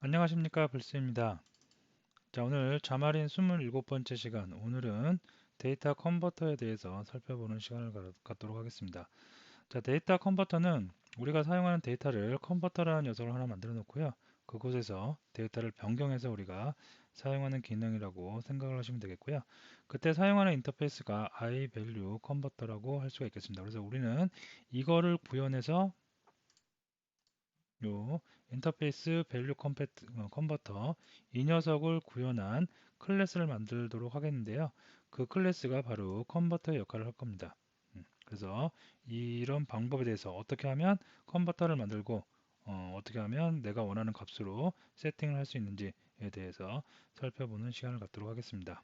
안녕하십니까, 불스입니다. 자, 오늘 자말인 27번째 시간, 오늘은 데이터 컨버터에 대해서 살펴보는 시간을 갖도록 하겠습니다. 자, 데이터 컨버터는 우리가 사용하는 데이터를 컨버터라는 녀석을 하나 만들어 놓고요. 그곳에서 데이터를 변경해서 우리가 사용하는 기능이라고 생각을 하시면 되겠고요. 그때 사용하는 인터페이스가 iValue 컨버터라고 할 수가 있겠습니다. 그래서 우리는 이거를 구현해서 요 인터페이스 밸류 컨버터 이 녀석을 구현한 클래스를 만들도록 하겠는데요. 그 클래스가 바로 컨버터의 역할을 할 겁니다. 그래서 이런 방법에 대해서 어떻게 하면 컨버터를 만들고 떻게 하면 내가 원하는 값으로 세팅을 할 수 있는지에 대해서 살펴보는 시간을 갖도록 하겠습니다.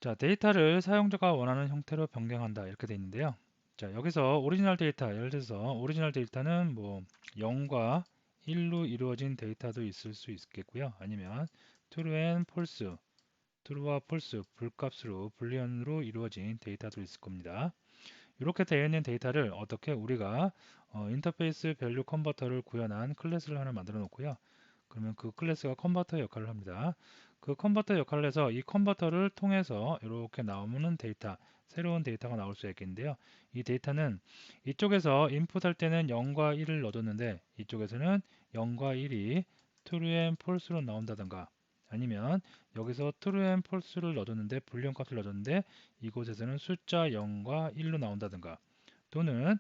자, 데이터를 사용자가 원하는 형태로 변경한다 이렇게 되어 있는데요. 자, 여기서 오리지널 데이터, 예를 들어서 오리지널 데이터는 뭐 0과 1로 이루어진 데이터도 있을 수 있겠고요. 아니면 true and false, true와 false, 불값으로 불리언으로 이루어진 데이터도 있을 겁니다. 이렇게 되어 있는 데이터를 어떻게 우리가 인터페이스 밸류 컨버터를 구현한 클래스를 하나 만들어 놓고요. 그러면 그 클래스가 컨버터 역할을 합니다. 그 컨버터 역할을 해서 이 컨버터를 통해서 이렇게 나오는 데이터, 새로운 데이터가 나올 수 있겠는데요. 이 데이터는 이쪽에서 인풋할 때는 0과 1을 넣어줬는데 이쪽에서는 0과 1이 true and false로 나온다던가 아니면 여기서 true and false를 넣어줬는데 불리언 값을 넣어줬는데 이곳에서는 숫자 0과 1로 나온다던가 또는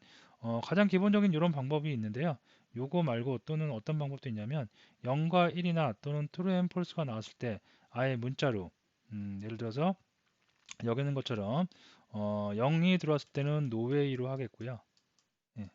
가장 기본적인 이런 방법이 있는데요. 요거 말고 또는 어떤 방법도 있냐면 0과 1이나 또는 true and false가 나왔을 때 아예 문자로 예를 들어서 여기 있는 것처럼 0이 들어왔을 때는 노웨이로 하겠고요. 예.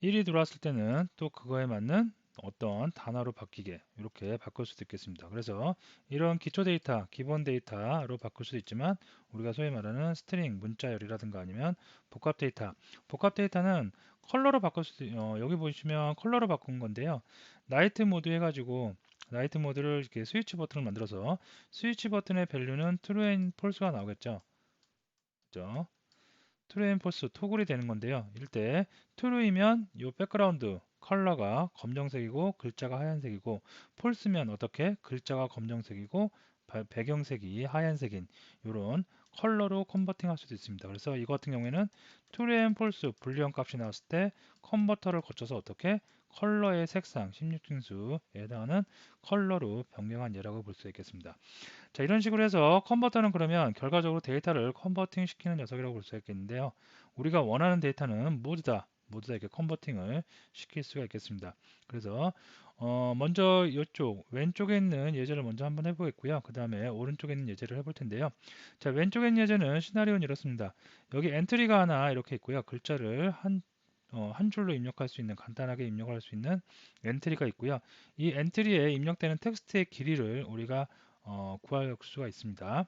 1이 들어왔을 때는 또 그거에 맞는 어떤 단어로 바뀌게 이렇게 바꿀 수도 있겠습니다. 그래서 이런 기초 데이터, 기본 데이터로 바꿀 수도 있지만 우리가 소위 말하는 스트링, 문자열이라든가 아니면 복합 데이터, 복합 데이터는 컬러로 바꿀 수도 여기 보시면 컬러로 바꾼 건데요. 나이트 모드 해가지고 나이트 모드를 이렇게 스위치 버튼을 만들어서 스위치 버튼의 밸류는 true and false가 나오겠죠. 그죠? 트루 앤 포스 토글이 되는 건데요. 이럴 때 true이면 이 백그라운드 컬러가 검정색이고 글자가 하얀색이고 폴스면 어떻게 글자가 검정색이고 배경색이 하얀색인 이런 컬러로 컨버팅 할 수도 있습니다. 그래서 이거 같은 경우에는 true and false 불리언 값이 나왔을 때 컨버터를 거쳐서 어떻게 컬러의 색상 16진수에 해당하는 컬러로 변경한 예라고 볼 수 있겠습니다. 자, 이런 식으로 해서 컨버터는 그러면 결과적으로 데이터를 컨버팅 시키는 녀석이라고 볼 수 있겠는데요. 우리가 원하는 데이터는 모두 다 이렇게 컨버팅을 시킬 수가 있겠습니다. 그래서 먼저 이쪽 왼쪽에 있는 예제를 먼저 한번 해보겠고요. 그 다음에 오른쪽에 있는 예제를 해볼 텐데요. 자, 왼쪽에 있는 예제는 시나리오는 이렇습니다. 여기 엔트리가 하나 이렇게 있고요. 글자를 한 줄로 입력할 수 있는 간단하게 입력할 수 있는 엔트리가 있고요. 이 엔트리에 입력되는 텍스트의 길이를 우리가 구할 수가 있습니다.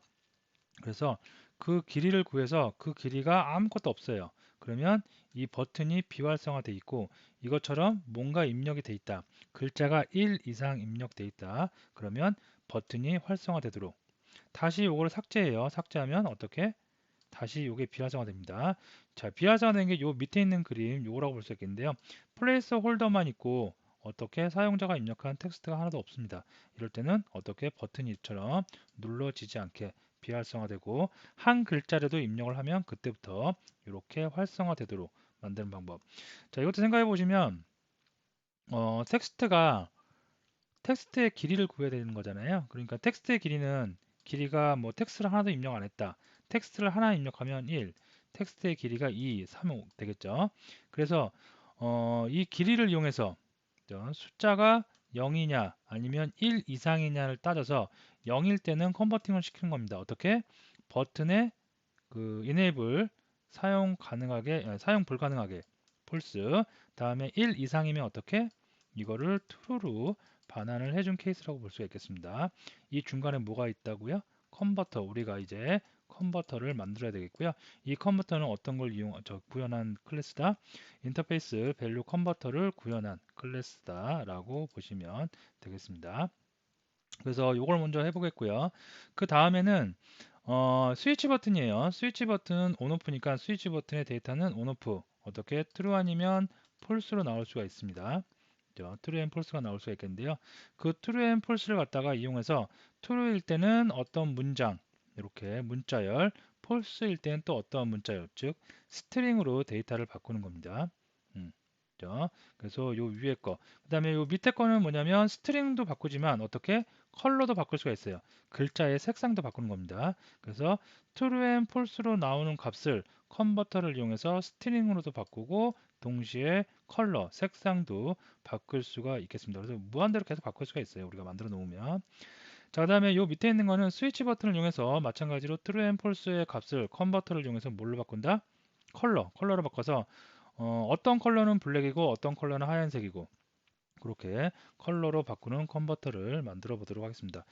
그래서 그 길이를 구해서 그 길이가 아무것도 없어요. 그러면 이 버튼이 비활성화되어 있고 이것처럼 뭔가 입력이 돼 있다. 글자가 1 이상 입력돼 있다. 그러면 버튼이 활성화되도록 다시 이걸 삭제해요. 삭제하면 어떻게? 다시 이게 비활성화됩니다. 자, 비활성화된 게 요 밑에 있는 그림 요거라고 볼 수 있겠는데요. 플레이스 홀더만 있고 어떻게 사용자가 입력한 텍스트가 하나도 없습니다. 이럴 때는 어떻게 버튼이처럼 눌러지지 않게 비활성화되고 한 글자라도 입력을 하면 그때부터 이렇게 활성화되도록 만드는 방법. 자, 이것도 생각해 보시면 텍스트의 길이를 구해야 되는 거잖아요. 그러니까 텍스트의 길이는 길이가 뭐 텍스트를 하나도 입력 안 했다. 텍스트를 하나 입력하면 1, 텍스트의 길이가 2, 3, 5 되겠죠. 그래서 이 길이를 이용해서 숫자가 0이냐 아니면 1 이상이냐를 따져서 0일 때는 컨버팅을 시키는 겁니다. 어떻게? 버튼에 그 enable 사용 불가능하게 false 다음에 1 이상이면 어떻게? 이거를 true로 반환을 해준 케이스라고 볼 수가 있겠습니다. 이 중간에 뭐가 있다고요? 컨버터 우리가 이제 컨버터를 만들어야 되겠고요. 이 컨버터는 어떤 걸 구현한 클래스다? 인터페이스 밸류 컨버터를 구현한 클래스다라고 보시면 되겠습니다. 그래서 이걸 먼저 해보겠고요. 그 다음에는 스위치 버튼이에요. 스위치 버튼 온오프니까 스위치 버튼의 데이터는 온오프 어떻게 true 아니면 false로 나올 수가 있습니다. true and false가 나올 수가 있겠는데요. 그 true and false를 갖다가 이용해서 true일 때는 어떤 문장, 이렇게 문자열, false일 때는 또 어떠한 문자열, 즉 스트링으로 데이터를 바꾸는 겁니다. 그죠? 그래서 요 위에 거, 그 다음에 요 밑에 거는 뭐냐면 스트링도 바꾸지만 어떻게 컬러도 바꿀 수가 있어요. 글자의 색상도 바꾸는 겁니다. 그래서 true and false로 나오는 값을 컨버터를 이용해서 스트링으로도 바꾸고 동시에 컬러, 색상도 바꿀 수가 있겠습니다. 그래서 무한대로 계속 바꿀 수가 있어요. 우리가 만들어 놓으면. 자, 그 다음에 요 밑에 있는 거는 스위치 버튼을 이용해서 마찬가지로 true and false의 값을 컨버터를 이용해서 뭘로 바꾼다? 컬러로 바꿔서 어떤 컬러는 블랙이고 어떤 컬러는 하얀색이고 그렇게 컬러로 바꾸는 컨버터를 만들어 보도록 하겠습니다.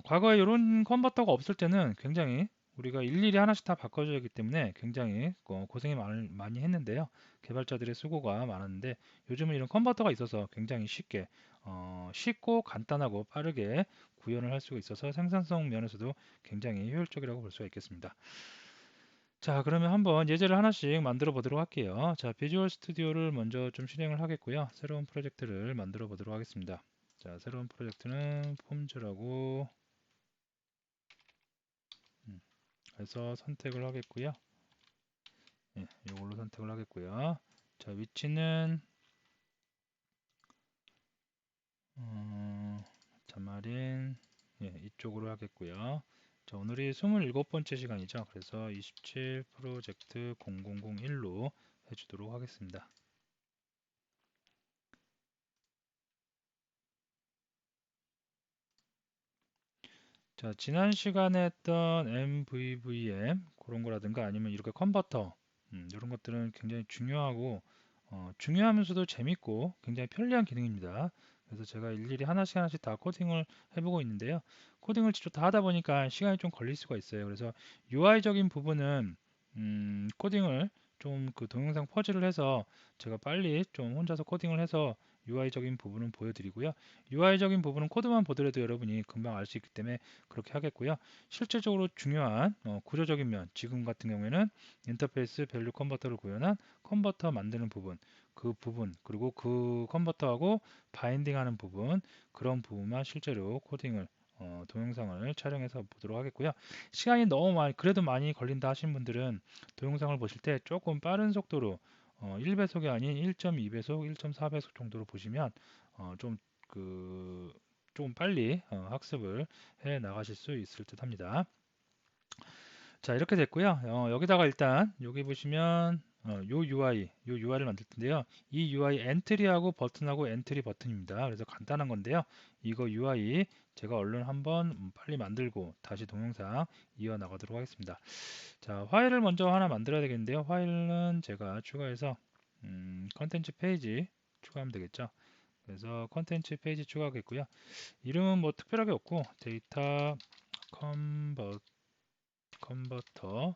과거에 이런 컨버터가 없을 때는 굉장히 우리가 일일이 하나씩 다 바꿔줘야 하기 때문에 굉장히 고생이 많이 했는데요. 개발자들의 수고가 많았는데 요즘은 이런 컨버터가 있어서 굉장히 쉽고 간단하고 빠르게 구현을 할 수가 있어서 생산성 면에서도 굉장히 효율적이라고 볼 수가 있겠습니다. 자, 그러면 한번 예제를 하나씩 만들어 보도록 할게요. 자, 비주얼 스튜디오를 먼저 좀 실행을 하겠고요. 새로운 프로젝트를 만들어 보도록 하겠습니다. 자, 새로운 프로젝트는 폼즈라고 해서 선택을 하겠고요. 예, 이걸로 선택을 하겠고요. 자, 위치는 자마린 이쪽으로 하겠고요. 자, 오늘이 27번째 시간이죠. 그래서 27 프로젝트 0001로 해주도록 하겠습니다. 자, 지난 시간에 했던 MVVM 그런 거라든가 아니면 이렇게 컨버터 이런 것들은 굉장히 중요하고 중요하면서도 재밌고 굉장히 편리한 기능입니다. 그래서 제가 일일이 하나씩 다 코딩을 해보고 있는데요. 코딩을 직접 다 하다 보니까 시간이 좀 걸릴 수가 있어요. 그래서 UI적인 부분은 코딩을 좀 그 동영상 퍼즐을 해서 제가 빨리 좀 혼자서 코딩을 해서 UI적인 부분은 보여드리고요. UI적인 부분은 코드만 보더라도 여러분이 금방 알 수 있기 때문에 그렇게 하겠고요. 실질적으로 중요한 구조적인 면, 지금 같은 경우에는 인터페이스 밸류 컨버터를 구현한 컨버터 만드는 부분, 그 부분, 그리고 그 컨버터하고 바인딩하는 부분, 그런 부분만 실제로 코딩을 동영상을 촬영해서 보도록 하겠고요. 시간이 너무 그래도 많이 걸린다 하시는 분들은 동영상을 보실 때 조금 빠른 속도로 1배속이 아닌 1.2배속, 1.4배속 정도로 보시면 좀 조금 빨리 학습을 해 나가실 수 있을 듯 합니다. 자, 이렇게 됐고요. 여기다가 일단 여기 보시면 요 UI를 만들 텐데요. 이 UI 엔트리하고 버튼하고 엔트리 버튼입니다. 그래서 간단한 건데요. 이거 UI 제가 얼른 한번 빨리 만들고 다시 동영상 이어 나가도록 하겠습니다. 자, 파일을 먼저 하나 만들어야 되겠는데요. 파일은 제가 추가해서 컨텐츠 페이지 추가하면 되겠죠. 그래서 컨텐츠 페이지 추가하겠고요. 이름은 뭐 특별하게 없고 데이터 컨버터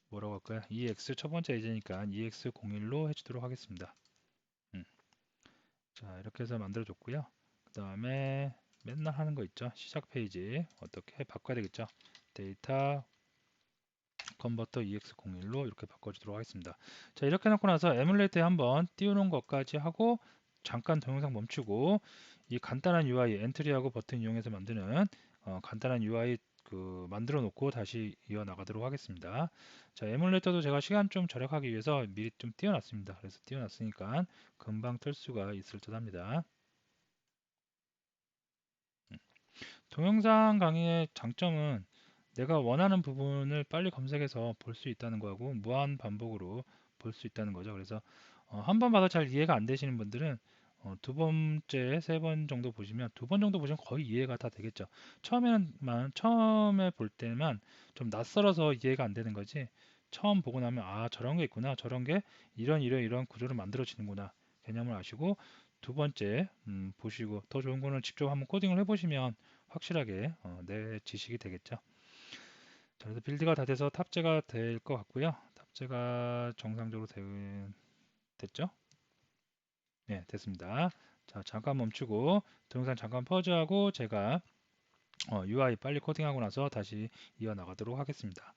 뭐라고 할까요? EX 첫 번째 예제니까 EX01로 해주도록 하겠습니다. 자, 이렇게 해서 만들어줬고요. 그 다음에 맨날 하는 거 있죠? 시작 페이지 어떻게 바꿔야 되겠죠? 데이터 컨버터 EX01로 이렇게 바꿔주도록 하겠습니다. 자, 이렇게 해놓고 나서 에뮬레이터에 한번 띄우는 것까지 하고 잠깐 동영상 멈추고 이 간단한 UI 엔트리하고 버튼 이용해서 만드는 간단한 UI 만들어 놓고 다시 이어 나가도록 하겠습니다. 자, 에뮬레이터도 제가 시간 좀 절약하기 위해서 미리 좀 띄워놨습니다. 그래서 띄워놨으니까 금방 뜰 수가 있을 듯 합니다. 동영상 강의의 장점은 내가 원하는 부분을 빨리 검색해서 볼 수 있다는 거하고 무한 반복으로 볼 수 있다는 거죠. 그래서 한 번 봐도 잘 이해가 안 되시는 분들은 두 번째, 세 번 정도 보시면 두 번 정도 보시면 거의 이해가 다 되겠죠. 처음에 볼 때만 좀 낯설어서 이해가 안 되는 거지. 처음 보고 나면 아 저런 게 있구나, 저런 게 이런 구조로 만들어지는구나 개념을 아시고 두 번째 보시고 더 좋은 거는 직접 한번 코딩을 해보시면 확실하게 내 지식이 되겠죠. 자, 그래서 빌드가 다 돼서 탑재가 될 것 같고요. 탑재가 정상적으로 됐죠? 네, 됐습니다. 자, 잠깐 멈추고 동영상 잠깐 퍼즈하고 제가 UI 빨리 코딩하고 나서 다시 이어나가도록 하겠습니다.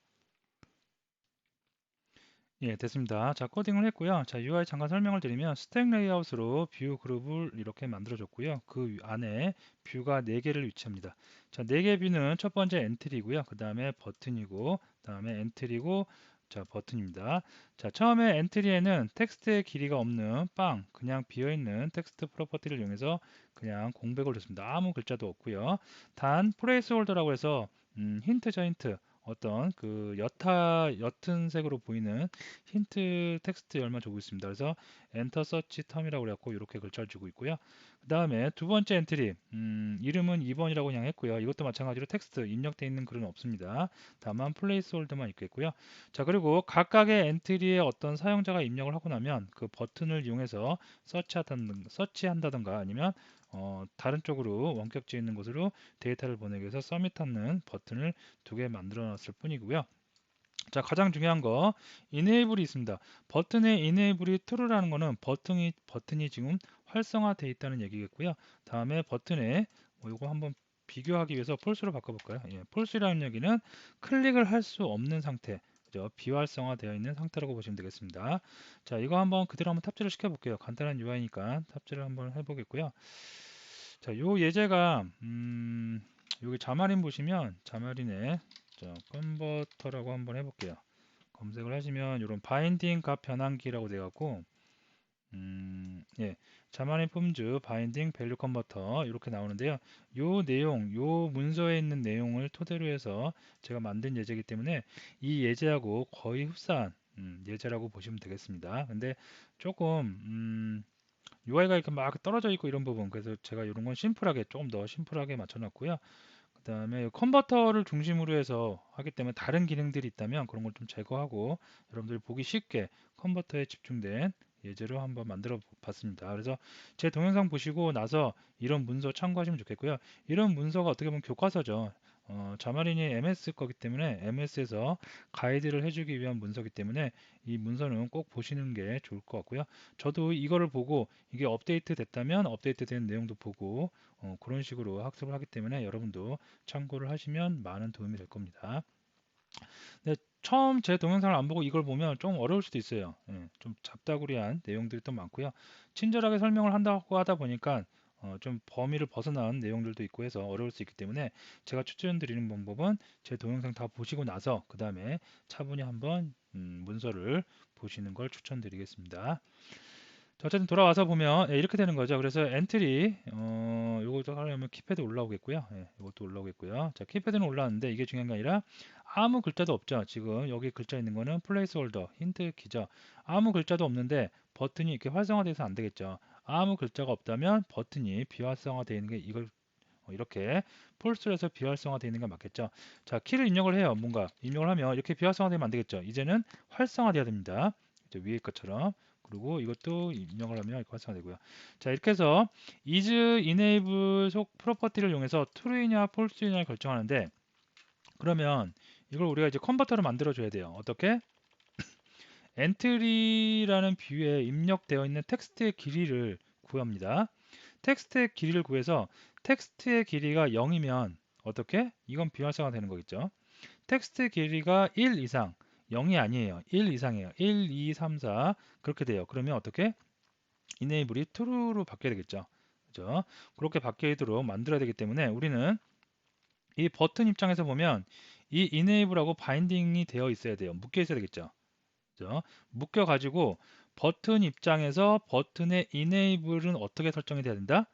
예, 됐습니다. 자, 코딩을 했고요. 자, UI 잠깐 설명을 드리면 스택 레이아웃으로 뷰 그룹을 이렇게 만들어 줬고요. 그 안에 뷰가 4개를 위치합니다. 자, 4개 뷰는 첫 번째 엔트리고요. 그 다음에 버튼이고, 그 다음에 엔트리고, 자, 버튼입니다. 자, 처음에 엔트리에는 텍스트의 길이가 없는 그냥 비어있는 텍스트 프로퍼티를 이용해서 그냥 공백을 줬습니다. 아무 글자도 없고요. 단 플레이스홀더라고 해서 힌트죠, 힌트. 어떤 그 옅은 색으로 보이는 힌트 텍스트 열만 주고 있습니다. 그래서 엔터 서치 텀이라고 그래갖고 이렇게 글자를 주고 있고요. 그 다음에 두 번째 엔트리 이름은 2번이라고 그냥 했고요. 이것도 마찬가지로 텍스트 입력되어 있는 글은 없습니다. 다만 플레이스 홀더만 있겠고요. 자, 그리고 각각의 엔트리에 어떤 사용자가 입력을 하고 나면 그 버튼을 이용해서 서치한다든가 아니면 다른 쪽으로 원격지어 있는 곳으로 데이터를 보내기 위해서 서밋하는 버튼을 2개 만들어 놨을 뿐이고요. 자, 가장 중요한 거 enable이 있습니다. 버튼의 enable이 true라는 거는 버튼이 지금 활성화되어 있다는 얘기겠고요. 다음에 버튼에 이거 한번 비교하기 위해서 false로 바꿔볼까요? 예, false라는 얘기는 클릭을 할 수 없는 상태, 그죠? 비활성화되어 있는 상태라고 보시면 되겠습니다. 자, 이거 한번 그대로 한번 탑재를 시켜볼게요. 간단한 UI니까 탑재를 한번 해보겠고요. 자, 요 예제가 여기 자마린 보시면 자마린에 컨버터라고 한번 해볼게요. 검색을 하시면 이런 바인딩 값 변환기라고 돼갖고 예, 자마린 폼즈 바인딩 밸류 컨버터 이렇게 나오는데요. 요 내용, 요 문서에 있는 내용을 토대로 해서 제가 만든 예제이기 때문에 이 예제하고 거의 흡사한 예제라고 보시면 되겠습니다. 근데 조금 UI가 이렇게 막 떨어져 있고 이런 부분, 그래서 제가 이런 건 심플하게 조금 더 심플하게 맞춰놨고요. 그 다음에 컨버터를 중심으로 해서 하기 때문에 다른 기능들이 있다면 그런 걸 좀 제거하고 여러분들이 보기 쉽게 컨버터에 집중된 예제로 한번 만들어 봤습니다. 그래서 제 동영상 보시고 나서 이런 문서 참고하시면 좋겠고요. 이런 문서가 어떻게 보면 교과서죠. 자마린이 MS 거기 때문에 MS에서 가이드를 해주기 위한 문서기 때문에 이 문서는 꼭 보시는 게 좋을 것 같고요. 저도 이거를 보고 이게 업데이트 됐다면 업데이트 된 내용도 보고 그런 식으로 학습을 하기 때문에 여러분도 참고를 하시면 많은 도움이 될 겁니다. 근데 처음 제 동영상을 안 보고 이걸 보면 좀 어려울 수도 있어요. 예, 좀 잡다구리한 내용들이 또 많고요. 친절하게 설명을 한다고 하다 보니까 좀 범위를 벗어난 내용들도 있고 해서 어려울 수 있기 때문에 제가 추천드리는 방법은 제 동영상 다 보시고 나서 그 다음에 차분히 한번 문서를 보시는 걸 추천드리겠습니다. 자, 어쨌든 돌아와서 보면 예, 이렇게 되는 거죠. 그래서 엔트리 요것도 하려면 키패드 올라오겠고요. 예, 이것도 올라오겠고요. 자, 키패드는 올라왔는데 이게 중요한 게 아니라 아무 글자도 없죠. 지금 여기 글자 있는 거는 플레이스홀더 힌트 키죠. 아무 글자도 없는데 버튼이 이렇게 활성화돼서 안 되겠죠. 아무 글자가 없다면 버튼이 비활성화되어 있는 게 이걸 이렇게 폴스로 해서 비활성화되어 있는 게 맞겠죠. 자, 키를 입력을 해요. 뭔가 입력을 하면 이렇게 비활성화되면 안 되겠죠. 이제는 활성화돼야 됩니다. 위에 것처럼. 그리고 이것도 입력을 하면 이렇게 활성화되고요. 자, 이렇게 해서 is enable 속 프로퍼티를 이용해서 true이냐 false이냐를 결정하는데, 그러면 이걸 우리가 이제 컨버터를 만들어 줘야 돼요. 어떻게? 엔트리라는 뷰에 입력되어 있는 텍스트의 길이를 구합니다. 텍스트의 길이를 구해서 텍스트의 길이가 0이면 어떻게? 이건 비활성화 되는 거겠죠. 텍스트 길이가 1 이상, 0이 아니에요. 1 이상이에요. 1, 2, 3, 4 그렇게 돼요. 그러면 어떻게? enable이 true로 바뀌어야 되겠죠. 그죠? 그렇게 바뀌도록 만들어야 되기 때문에 우리는 이 버튼 입장에서 보면 이 enable하고 바인딩이 되어 있어야 돼요. 묶여 있어야 되겠죠. 그죠? 묶여 가지고 버튼 입장에서 버튼의 enable은 어떻게 설정이 돼야 된다?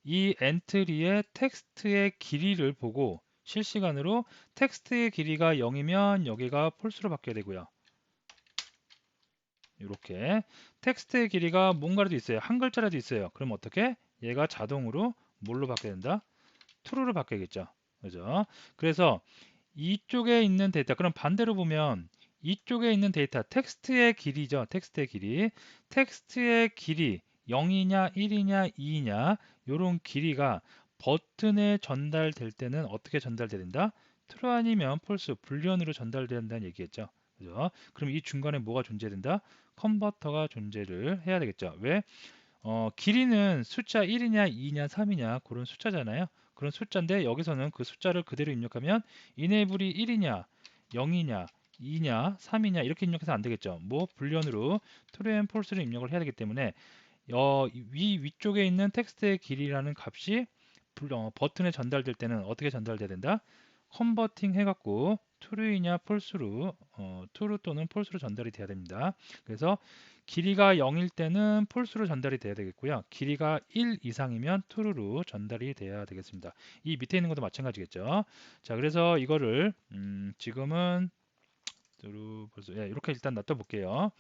이 엔트리의 텍스트의 길이를 보고 실시간으로 텍스트의 길이가 0이면 여기가 폴스로 바뀌어야 되고요. 이렇게 텍스트의 길이가 뭔가라도 있어요. 한 글자라도 있어요. 그럼 어떻게? 얘가 자동으로 뭘로 바뀌어야 된다? true로 바뀌겠죠. 그죠? 그래서 이쪽에 있는 데이터, 그럼 반대로 보면 이쪽에 있는 데이터, 텍스트의 길이죠. 텍스트의 길이. 텍스트의 길이 0이냐, 1이냐, 2이냐, 요런 길이가 버튼에 전달될 때는 어떻게 전달돼야 된다? true 아니면 false, 불리언으로 전달된다는 얘기겠죠. 그죠? 그럼 이 중간에 뭐가 존재된다? 컨버터가 존재를 해야 되겠죠. 왜? 길이는 숫자 1이냐, 2이냐, 3이냐 그런 숫자잖아요. 그런 숫자인데 여기서는 그 숫자를 그대로 입력하면 enable이 1이냐, 0이냐, 2냐 3이냐 이렇게 입력해서 안 되겠죠. 뭐 불리언으로 true and false를 입력을 해야 되기 때문에 위쪽에 있는 텍스트의 길이라는 값이 버튼에 전달될 때는 어떻게 전달돼야 된다? 컨버팅 해갖고 true이냐 false로 true 또는 false로 전달이 돼야 됩니다. 그래서 길이가 0일 때는 false로 전달이 돼야 되겠고요. 길이가 1 이상이면 true로 전달이 돼야 되겠습니다. 이 밑에 있는 것도 마찬가지겠죠. 자, 그래서 이거를 지금은 예, 이렇게 일단 놔둬볼게요.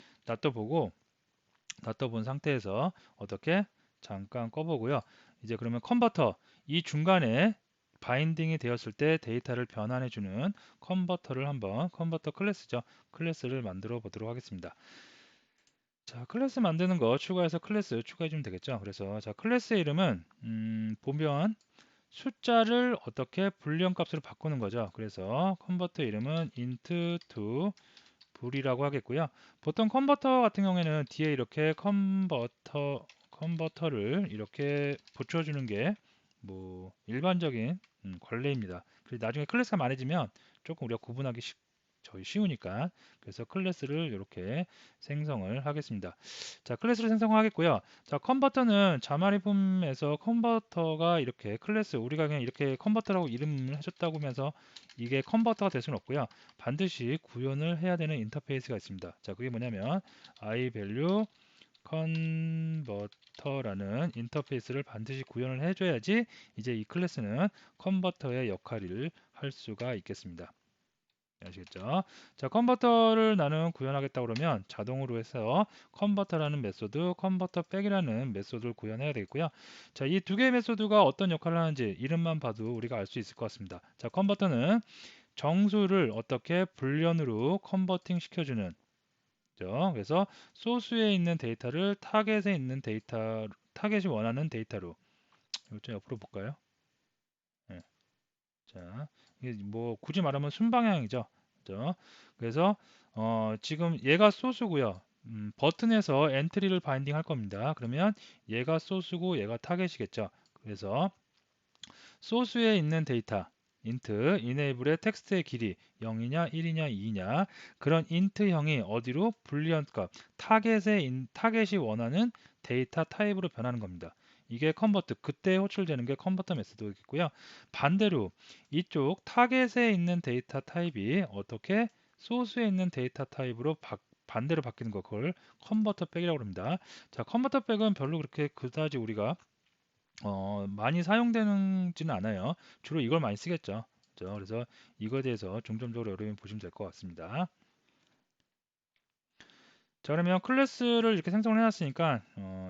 놔둬본 상태에서 어떻게 잠깐 꺼보고요. 이제 그러면 컨버터 이 중간에 바인딩이 되었을 때 데이터를 변환해주는 컨버터 클래스죠. 클래스를 만들어 보도록 하겠습니다. 자, 클래스 만드는 거 추가해서 클래스 추가해주면 되겠죠. 그래서 자, 클래스의 이름은 보면 숫자를 어떻게 불리언 값으로 바꾸는 거죠. 그래서 컨버터 이름은 int to 불이라고 하겠고요. 보통 컨버터 같은 경우에는 뒤에 이렇게 컨버터를 이렇게 붙여주는 게 뭐 일반적인 관례입니다. 그리고 나중에 클래스가 많아지면 조금 우리가 구분하기 쉬우니까 그래서 클래스를 이렇게 생성을 하겠습니다. 자, 클래스를 생성하겠고요. 자, 컨버터는 자마리품에서 컨버터가 이렇게 클래스 우리가 그냥 이렇게 컨버터라고 이름을 해줬다고 하면서 이게 컨버터가 될 수는 없고요. 반드시 구현을 해야 되는 인터페이스가 있습니다. 자, 그게 뭐냐면 iValue 컨버터라는 인터페이스를 반드시 구현을 해줘야지 이제 이 클래스는 컨버터의 역할을 할 수가 있겠습니다. 아시겠죠? 자, 컨버터를 나는 구현하겠다 그러면 자동으로 해서 컨버터라는 메소드, 컨버터 백이라는 메소드를 구현해야 되겠고요. 자, 이 두 개의 메소드가 어떤 역할을 하는지 이름만 봐도 우리가 알 수 있을 것 같습니다. 자, 컨버터는 정수를 어떻게 불련으로 컨버팅 시켜주는 죠. 그래서 소스에 있는 데이터를 타겟이 원하는 데이터로 이거 좀 옆으로 볼까요? 네. 자, 이게 뭐 굳이 말하면 순방향이죠. 그죠? 그래서 지금 얘가 소스고요. 버튼에서 엔트리를 바인딩 할 겁니다. 그러면 얘가 소스고 얘가 타겟이겠죠. 그래서 소스에 있는 데이터 int enable의 텍스트의 길이 0이냐 1이냐 2냐 그런 int형이 어디로 불리언 값 타겟이 원하는 데이터 타입으로 변하는 겁니다. 이게 컨버트 그때 호출되는 게 컨버터 메소드겠고요. 반대로 이쪽 타겟에 있는 데이터 타입이 어떻게 소스에 있는 데이터 타입으로 반대로 바뀌는 거 그걸 컨버터 백이라고 합니다. 자, 컨버터 백은 별로 그렇게 그다지 우리가 많이 사용되지는 않아요. 주로 이걸 많이 쓰겠죠. 그죠? 그래서 이거에 대해서 중점적으로 여러분이 보시면 될 것 같습니다. 자, 그러면 클래스를 이렇게 생성을 해놨으니까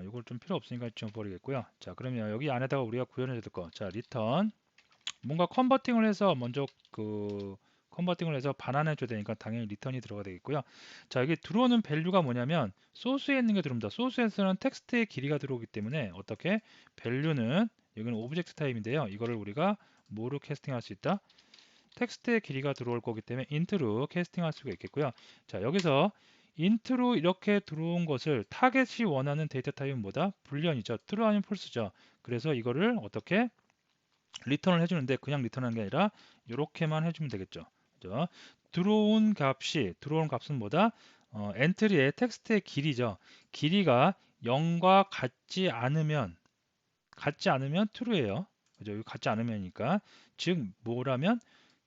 이걸 좀 필요 없으니까 지워버리겠고요. 자, 그러면 여기 안에다가 우리가 구현해야 될 거. 자, 리턴 뭔가 컨버팅을 해서 먼저 컨버팅을 해서 반환해 줘야 되니까 당연히 리턴이 들어가 되겠고요. 자, 여기 들어오는 밸류가 뭐냐면 소스에 있는 게 들어옵니다. 소스에서는 텍스트의 길이가 들어오기 때문에 어떻게 밸류는 여기는 오브젝트 타입인데요. 이거를 우리가 뭐로 캐스팅할 수 있다? 텍스트의 길이가 들어올 거기 때문에 int로 캐스팅할 수가 있겠고요. 자, 여기서 int로 이렇게 들어온 것을 타겟이 원하는 데이터 타입은 뭐다? 불리언이죠. true 아니면 false죠. 그래서 이거를 어떻게 리턴을 해주는데 그냥 리턴하는 게 아니라 이렇게만 해주면 되겠죠. 그죠? 들어온 값은 뭐다? 엔트리의 텍스트의 길이죠. 길이가 0과 같지 않으면 true예요. 그죠? 이거 같지 않으면이니까 즉 뭐라면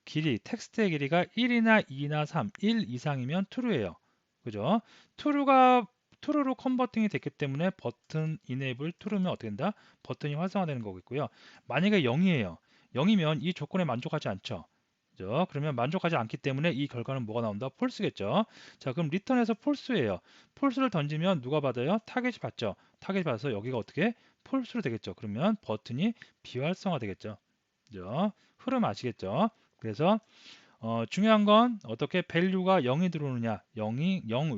텍스트의 길이가 1이나 2나 3, 1 이상이면 true예요. 그죠? true로 컨버팅이 됐기 때문에 버튼 enable true면 어떻게 된다? 버튼이 활성화되는 거겠고요. 만약에 0이에요. 0이면 이 조건에 만족하지 않죠. 그죠? 그러면 만족하지 않기 때문에 이 결과는 뭐가 나온다? false겠죠. 자, 그럼 return에서 false예요. false를 던지면 누가 받아요? 타겟이 받죠. 타겟이 받아서 여기가 어떻게? false로 되겠죠. 그러면 버튼이 비활성화 되겠죠. 그죠? 흐름 아시겠죠? 그래서 중요한 건 어떻게 밸류가 0이 들어오느냐 0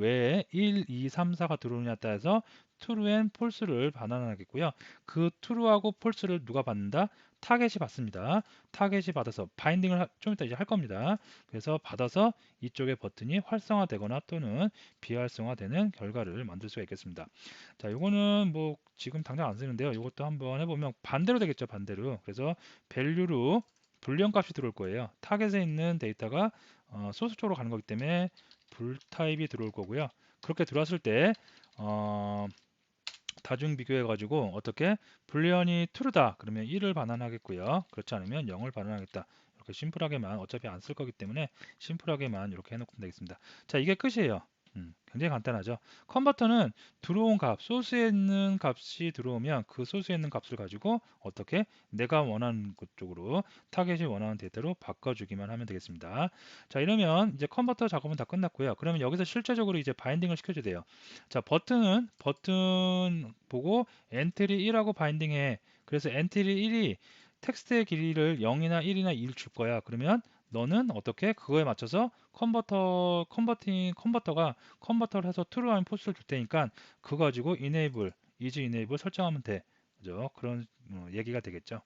외에 1, 2, 3, 4가 들어오느냐에 따라서 true and false를 반환하겠고요. 그 true하고 false를 누가 받는다? 타겟이 받습니다. 타겟이 받아서 바인딩을 좀 이따 이제 할 겁니다. 그래서 받아서 이쪽의 버튼이 활성화되거나 또는 비활성화되는 결과를 만들 수가 있겠습니다. 자, 이거는 뭐 지금 당장 안 쓰는데요. 이것도 한번 해보면 반대로 되겠죠. 반대로. 그래서 밸류로 불리언 값이 들어올 거예요. 타겟에 있는 데이터가 소스 쪽으로 가는 거기 때문에 불 타입이 들어올 거고요. 그렇게 들어왔을 때 다중 비교해 가지고 어떻게 불리언이 true다 그러면 1을 반환하겠고요. 그렇지 않으면 0을 반환하겠다. 이렇게 심플하게만 어차피 안 쓸 거기 때문에 심플하게만 이렇게 해놓으면 되겠습니다. 자, 이게 끝이에요. 굉장히 간단하죠. 컨버터는 들어온 값, 소스에 있는 값이 들어오면 그 소스에 있는 값을 가지고 어떻게 내가 원하는 것 쪽으로 타겟이 원하는 데이터로 바꿔주기만 하면 되겠습니다. 자, 이러면 이제 컨버터 작업은 다 끝났고요. 그러면 여기서 실제적으로 이제 바인딩을 시켜줘야 돼요. 자, 버튼 보고 엔트리 1하고 바인딩해. 그래서 엔트리 1이 텍스트의 길이를 0이나 1이나 2를 줄 거야. 그러면 너는 어떻게 그거에 맞춰서 컨버터가 컨버터를 해서 true 아니면 false를 줄 테니까 그거 가지고 enable, is enable 설정하면 돼. 그죠? 그런 얘기가 되겠죠.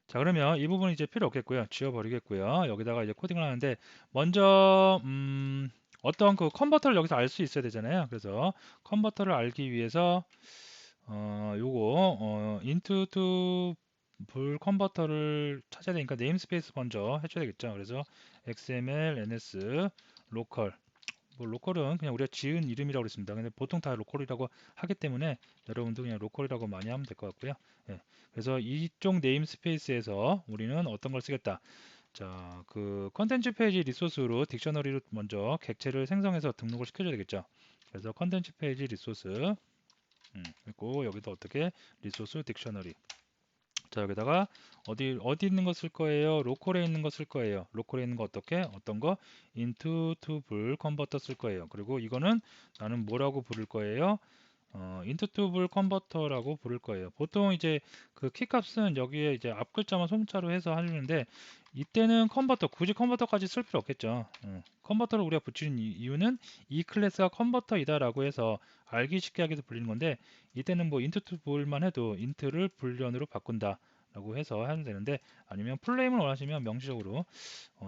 자, 그러면 이 부분은 이제 필요 없겠고요. 지워버리겠고요. 여기다가 이제 코딩을 하는데 먼저 어떤 그 컨버터를 여기서 알 수 있어야 되잖아요. 그래서 컨버터를 알기 위해서 요거 int to 불 컨버터를 찾아야 되니까 네임스페이스 먼저 해줘야 되겠죠. 그래서 xml ns local 뭐 로컬은 그냥 우리가 지은 이름이라고 그랬습니다. 근데 보통 다 로컬이라고 하기 때문에 여러분도 그냥 로컬이라고 많이 하면 될 것 같고요. 예. 그래서 이쪽 네임스페이스에서 우리는 어떤 걸 쓰겠다. 자, 그 컨텐츠 페이지 리소스로 딕셔너리로 먼저 객체를 생성해서 등록을 시켜줘야 되겠죠. 그래서 컨텐츠 페이지 리소스 그리고 여기도 어떻게 리소스 딕셔너리 자, 여기다가 어디 있는 거 쓸 거예요? 로컬에 있는 거 쓸 거예요. 로컬에 있는 거 어떻게? 어떤 거? into to 불 컨버터 쓸 거예요. 그리고 이거는 나는 뭐라고 부를 거예요? into to 불 컨버터라고 부를 거예요. 보통 이제 그 키값은 여기에 이제 앞 글자만 소문자로 해서 하려는데 이때는 컨버터 굳이 컨버터까지 쓸 필요 없겠죠. 컨버터를 우리가 붙이는 이유는 이 클래스가 컨버터이다라고 해서 알기 쉽게 하기 위해서 불리는 건데 이때는 뭐 into to 불만 해도 int를 불련으로 바꾼다. 라고 해서 하면 되는데 아니면 플레임을 원하시면 명시적으로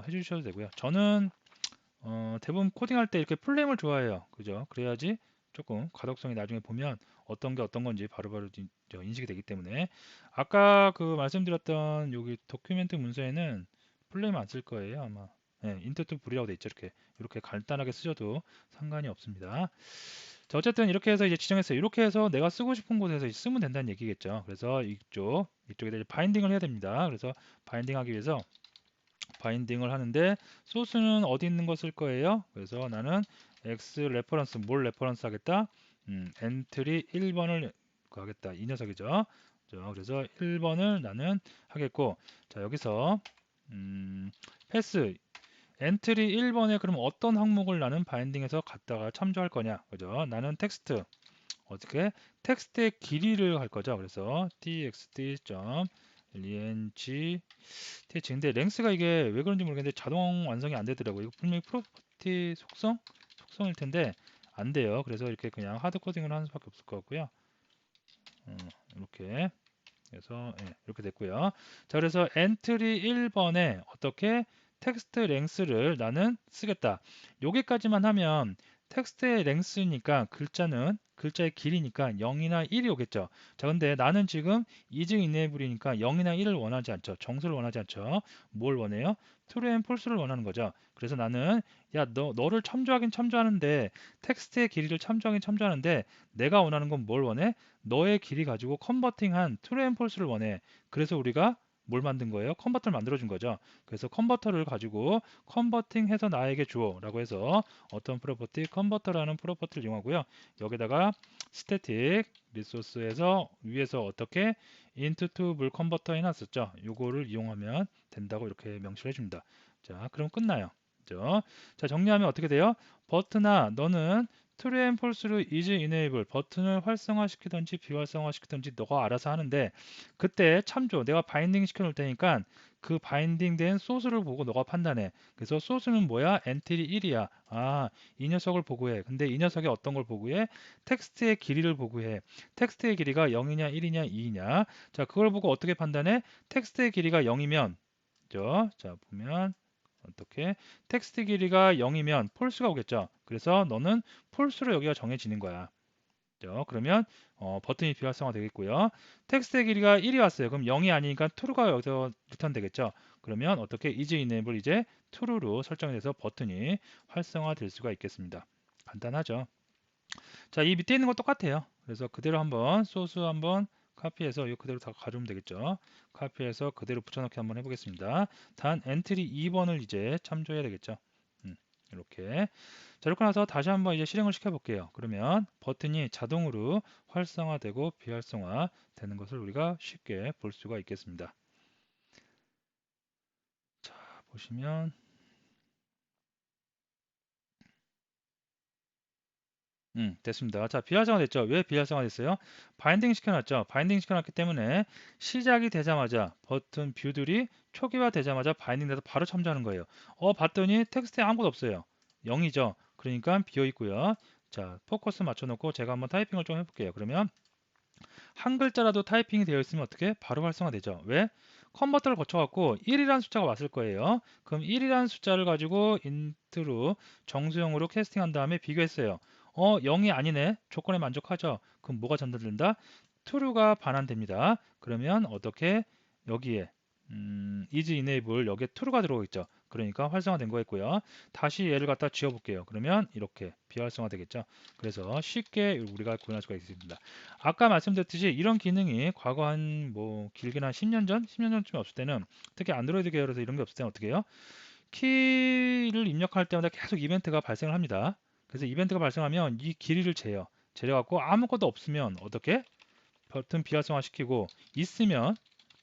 해주셔도 되고요. 저는 대부분 코딩할 때 이렇게 플레임을 좋아해요. 그죠? 그래야지 조금 가독성이 나중에 보면 어떤 게 어떤 건지 바로바로 인식이 되기 때문에 아까 그 말씀드렸던 여기 도큐멘트 문서에는 플레임 안 쓸 거예요 아마. 네, 인터투 불이라고 돼 있죠. 이렇게 간단하게 쓰셔도 상관이 없습니다. 자, 어쨌든 이렇게 해서 이제 지정했어요. 이렇게 해서 내가 쓰고 싶은 곳에서 쓰면 된다는 얘기겠죠. 그래서 이쪽에다 이제 바인딩을 해야 됩니다. 그래서 바인딩하기 위해서 바인딩을 하는데 소스는 어디 있는 거 쓸 거예요? 그래서 나는 x 레퍼런스 뭘 레퍼런스 하겠다? 엔트리 1번을 하겠다. 이 녀석이죠. 그래서 1번을 나는 하겠고 자, 여기서 패스 엔트리 1번에 그럼 어떤 항목을 나는 바인딩해서 갖다가 참조할 거냐? 그죠? 나는 텍스트 어떻게 텍스트의 길이를 할 거죠. 그래서 txt.ling TH 근데 랭스가 이게 왜 그런지 모르겠는데 자동 완성이 안 되더라고요. 이거 분명히 프로퍼티 속성일 텐데 안 돼요. 그래서 이렇게 그냥 하드 코딩을 하는 수밖에 없을 것 같고요. 이렇게 그래서 이렇게 됐고요. 자, 그래서 엔트리 1번에 어떻게 텍스트 랭스를 나는 쓰겠다. 여기까지만 하면 텍스트의 랭스니까 글자의 길이니까 0이나 1이 오겠죠. 자, 근데 나는 지금 is enable이니까 0이나 1을 원하지 않죠. 정수를 원하지 않죠. 뭘 원해요? true and false를 원하는 거죠. 그래서 나는 야, 너를 참조하긴 참조하는데 텍스트의 길이를 참조하긴 참조하는데 내가 원하는 건 뭘 원해? 너의 길이 가지고 컨버팅한 true and false를 원해. 그래서 우리가 뭘 만든 거예요? 컨버터를 만들어 준 거죠. 그래서 컨버터를 가지고 컨버팅해서 나에게 주어 라고 해서 어떤 프로퍼티 컨버터라는 프로퍼티를 이용하고요. 여기다가 스태틱 리소스에서 위에서 어떻게 into to 물 컨버터 해놨었죠. 요거를 이용하면 된다고 이렇게 명시를 해줍니다. 자, 그럼 끝나요. 그죠? 자, 정리하면 어떻게 돼요? 버트나 너는 true and false로 is enable 버튼을 활성화시키든지 비활성화시키든지 너가 알아서 하는데 그때 참조 내가 바인딩 시켜 놓을 테니까 그 바인딩 된 소스를 보고 너가 판단해. 그래서 소스는 뭐야? 엔트리 1이야. 아, 이 녀석을 보고해. 근데 이 녀석이 어떤 걸 보고해? 텍스트의 길이를 보고해. 텍스트의 길이가 0이냐 1이냐 2이냐. 자, 그걸 보고 어떻게 판단해? 텍스트의 길이가 0이면 그죠? 자, 보면 어떻게 텍스트 길이가 0이면 폴스가 오겠죠. 그래서 너는 폴스로 여기가 정해지는 거야. 그죠? 그러면 버튼이 비활성화 되겠고요. 텍스트의 길이가 1이 왔어요. 그럼 0이 아니니까 true가 여기서 리턴 되겠죠? 그러면 어떻게 is enable 이제 true로 설정이 돼서 버튼이 활성화될 수가 있겠습니다. 간단하죠? 자, 이 밑에 있는 거 똑같아요. 그래서 그대로 한번 소스 한번 카피해서 이 그대로 다 가져오면 되겠죠. 카피해서 그대로 붙여넣기 한번 해보겠습니다. 단 엔트리 2번을 이제 참조해야 되겠죠. 이렇게. 자, 이렇게 나서 다시 한번 이제 실행을 시켜 볼게요. 그러면 버튼이 자동으로 활성화되고 비활성화 되는 것을 우리가 쉽게 볼 수가 있겠습니다. 자, 보시면 됐습니다. 자, 비활성화 됐죠? 왜 비활성화 됐어요? 바인딩 시켜놨죠? 바인딩 시켜놨기 때문에 시작이 되자마자 버튼 뷰들이 초기화 되자마자 바인딩 돼서 바로 참조하는 거예요. 봤더니 텍스트에 아무것도 없어요. 0이죠? 그러니까 비어 있고요. 자, 포커스 맞춰놓고 제가 한번 타이핑을 좀 해볼게요. 그러면 한 글자라도 타이핑이 되어 있으면 어떻게? 바로 활성화되죠. 왜? 컨버터를 거쳐갖고 1이라는 숫자가 왔을 거예요. 그럼 1이라는 숫자를 가지고 인트로 정수형으로 캐스팅한 다음에 비교했어요. 0이 아니네. 조건에 만족하죠. 그럼 뭐가 전달된다? true가 반환됩니다. 그러면 어떻게 여기에 is enable 여기에 true가 들어오고 있죠. 그러니까 활성화된 거였고요. 다시 얘를 갖다 지워볼게요. 그러면 이렇게 비활성화 되겠죠. 그래서 쉽게 우리가 구현할 수가 있습니다. 아까 말씀드렸듯이 이런 기능이 과거 한 뭐 길게는 한 10년 전, 10년 전쯤에 없을 때는 특히 안드로이드 계열에서 이런 게 없을 때는 어떻게 해요? 키를 입력할 때마다 계속 이벤트가 발생을 합니다. 그래서 이벤트가 발생하면 이 길이를 재요. 재려갖고 아무것도 없으면 어떻게? 버튼 비활성화 시키고 있으면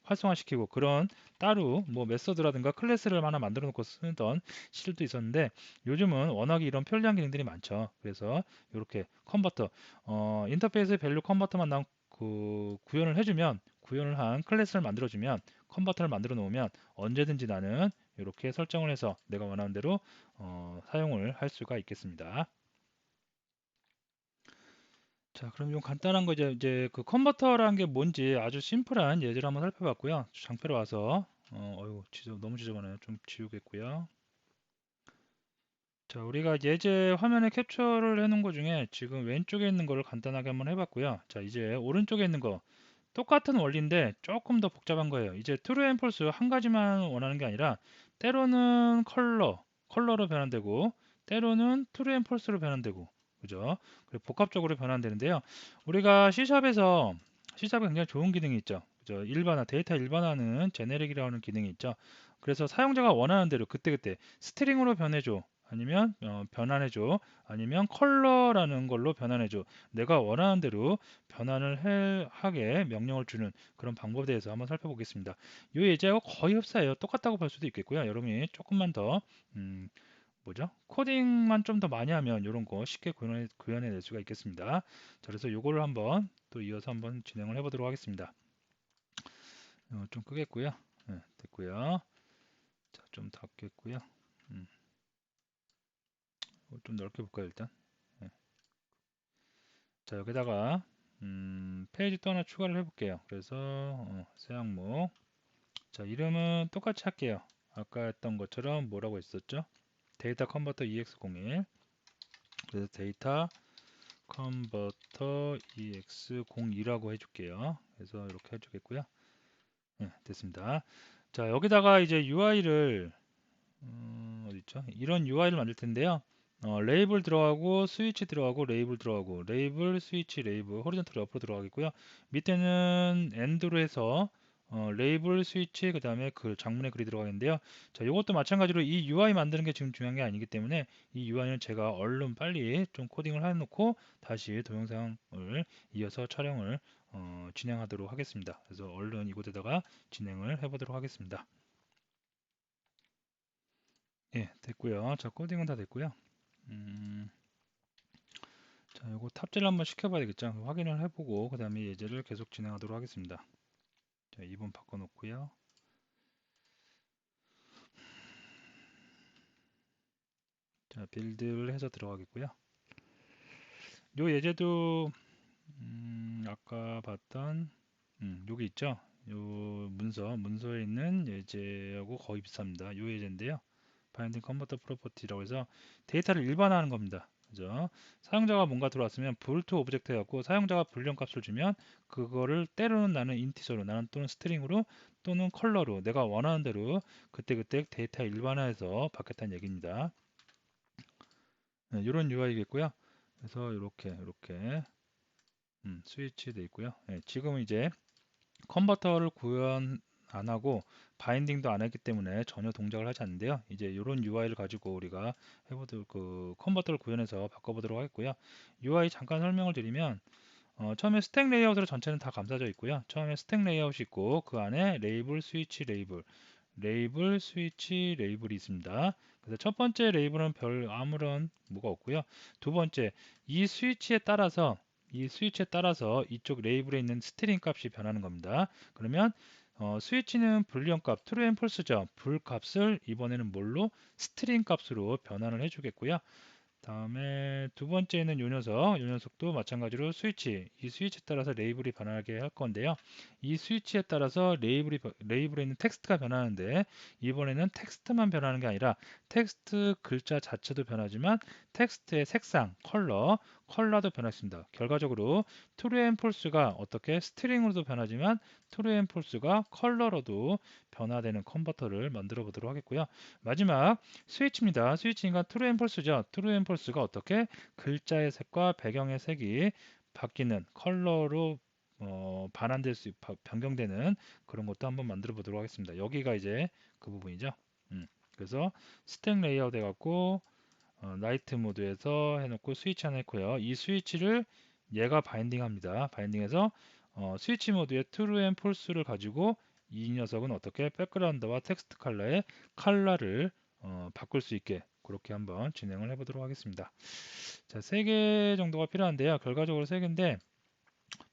활성화시키고 그런 따로 뭐 메서드라든가 클래스를 하나 만들어 놓고 쓰던 시절도 있었는데 요즘은 워낙에 이런 편리한 기능들이 많죠. 그래서 이렇게 컨버터 인터페이스 밸류 컨버터만 구현을 해주면 구현을 한 클래스를 만들어주면 컨버터를 만들어 놓으면 언제든지 나는 이렇게 설정을 해서 내가 원하는 대로 사용을 할 수가 있겠습니다. 자, 그럼 좀 간단한 거 이제 그 컨버터라는 게 뭔지 아주 심플한 예제를 한번 살펴봤고요. 장표로 와서 어유 너무 지저분해요. 좀 지우겠고요. 자, 우리가 예제 화면에 캡처를 해놓은 거 중에 지금 왼쪽에 있는 거를 간단하게 한번 해봤고요. 자, 이제 오른쪽에 있는 거 똑같은 원리인데 조금 더 복잡한 거예요. 이제 true and false 한 가지만 원하는 게 아니라 때로는 컬러로 변환되고 때로는 true and false로 변환되고 그죠? 그리고 복합적으로 변환되는데요. 우리가 C샵에서 C샵에 굉장히 좋은 기능이 있죠. 그죠? 데이터 일반화는 제네릭이라고 하는 기능이 있죠. 그래서 사용자가 원하는 대로 그때그때 스트링으로 변해줘. 아니면 변환해줘. 아니면 컬러라는 걸로 변환해줘. 내가 원하는 대로 변환을 하게 명령을 주는 그런 방법에 대해서 한번 살펴보겠습니다. 이 예제하고 거의 흡사해요. 똑같다고 볼 수도 있겠고요. 여러분이 조금만 더 뭐죠? 코딩만 좀 더 많이 하면 이런 거 쉽게 구현해낼 수가 있겠습니다. 자, 그래서 이거를 한번 또 이어서 한번 진행을 해보도록 하겠습니다. 좀 끄겠고요. 네, 됐고요. 자, 좀 닫겠고요. 좀 넓게 볼까요, 일단? 네. 자, 여기다가 페이지 또 하나 추가를 해볼게요. 그래서 새 항목. 자, 이름은 똑같이 할게요. 아까 했던 것처럼 뭐라고 했었죠? 데이터 컨버터 EX01. 그래서 데이터 컨버터 EX02라고 해줄게요. 그래서 이렇게 해주겠고요. 네, 됐습니다. 자, 여기다가 이제 UI를 어디 있죠? 이런 UI를 만들 텐데요. 레이블 들어가고 스위치 들어가고 레이블 들어가고 레이블 스위치 레이블 호리존탈 옆으로 들어가겠고요. 밑에는 엔드로 해서 레이블 스위치 그 다음에 그 장문의 글이 들어가겠는데요. 자, 이것도 마찬가지로 이 UI 만드는 게 지금 중요한 게 아니기 때문에 이 UI는 제가 얼른 빨리 좀 코딩을 해놓고 다시 동영상을 이어서 촬영을 진행하도록 하겠습니다. 그래서 얼른 이곳에다가 진행을 해보도록 하겠습니다. 예, 됐고요. 자, 코딩은 다 됐고요. 자, 이거 탑재를 한번 시켜봐야 되겠죠. 확인을 해보고 그 다음에 예제를 계속 진행하도록 하겠습니다. 자, 2번 바꿔놓고요. 자, 빌드를 해서 들어가겠고요. 요 예제도 아까 봤던 여기 있죠. 요 문서에 있는 예제하고 거의 비슷합니다. 요 예제인데요. 바인딩 컨버터 프로퍼티라고 해서 데이터를 일반화하는 겁니다. 그죠? 사용자가 뭔가 들어왔으면 불투 오브젝트 해갖고 사용자가 불리언 값을 주면 그거를 때로는 나는 인티저로 나는 또는 스트링으로 또는 컬러로 내가 원하는 대로 그때그때 데이터 일반화해서 받겠다는 얘기입니다. 네, 이런 UI겠고요. 그래서 이렇게 스위치 돼 있고요. 네, 지금은 이제 컨버터를 구현 안 하고 바인딩도 안 했기 때문에 전혀 동작을 하지 않는데요. 이제 이런 UI를 가지고 우리가 해보도록 컨버터를 구현해서 바꿔보도록 하겠고요. UI 잠깐 설명을 드리면 처음에 스택 레이아웃으로 전체는 다 감싸져 있고요. 처음에 스택 레이아웃이 있고 그 안에 레이블, 스위치, 레이블, 스위치, 레이블이 있습니다. 그래서 첫 번째 레이블은 별 아무런 뭐가 없고요. 두 번째 이 스위치에 따라서 이쪽 레이블에 있는 스트링 값이 변하는 겁니다. 그러면 스위치는 불리언 값 true and false죠. 불 값을 이번에는 뭘로 스트링 값으로 변환을 해주겠고요. 다음에 두 번째는 요 녀석도 마찬가지로 이 스위치에 따라서 레이블이 변하게 할 건데요. 이 스위치에 따라서 레이블에 있는 텍스트가 변하는데 이번에는 텍스트만 변하는 게 아니라 텍스트 글자 자체도 변하지만 텍스트의 색상, 컬러도 변했습니다. 결과적으로 true and false가 어떻게 스트링으로도 변하지만 true and false가 컬러로도 변화되는 컨버터를 만들어 보도록 하겠고요. 마지막 스위치입니다. 스위치니까 true and false죠. true and false가 어떻게 글자의 색과 배경의 색이 바뀌는 컬러로 변경되는 그런 것도 한번 만들어 보도록 하겠습니다. 여기가 이제 그 부분이죠. 그래서 스택 레이아웃 해갖고 나이트 모드에서 해놓고 스위치 하나 했고요. 이 스위치를 얘가 바인딩합니다. 바인딩해서 스위치 모드의 true and false를 가지고 이 녀석은 어떻게 백그라운드와 텍스트 컬러의 컬러를 바꿀 수 있게 그렇게 한번 진행을 해보도록 하겠습니다. 자, 3개 정도가 필요한데요. 결과적으로 3개인데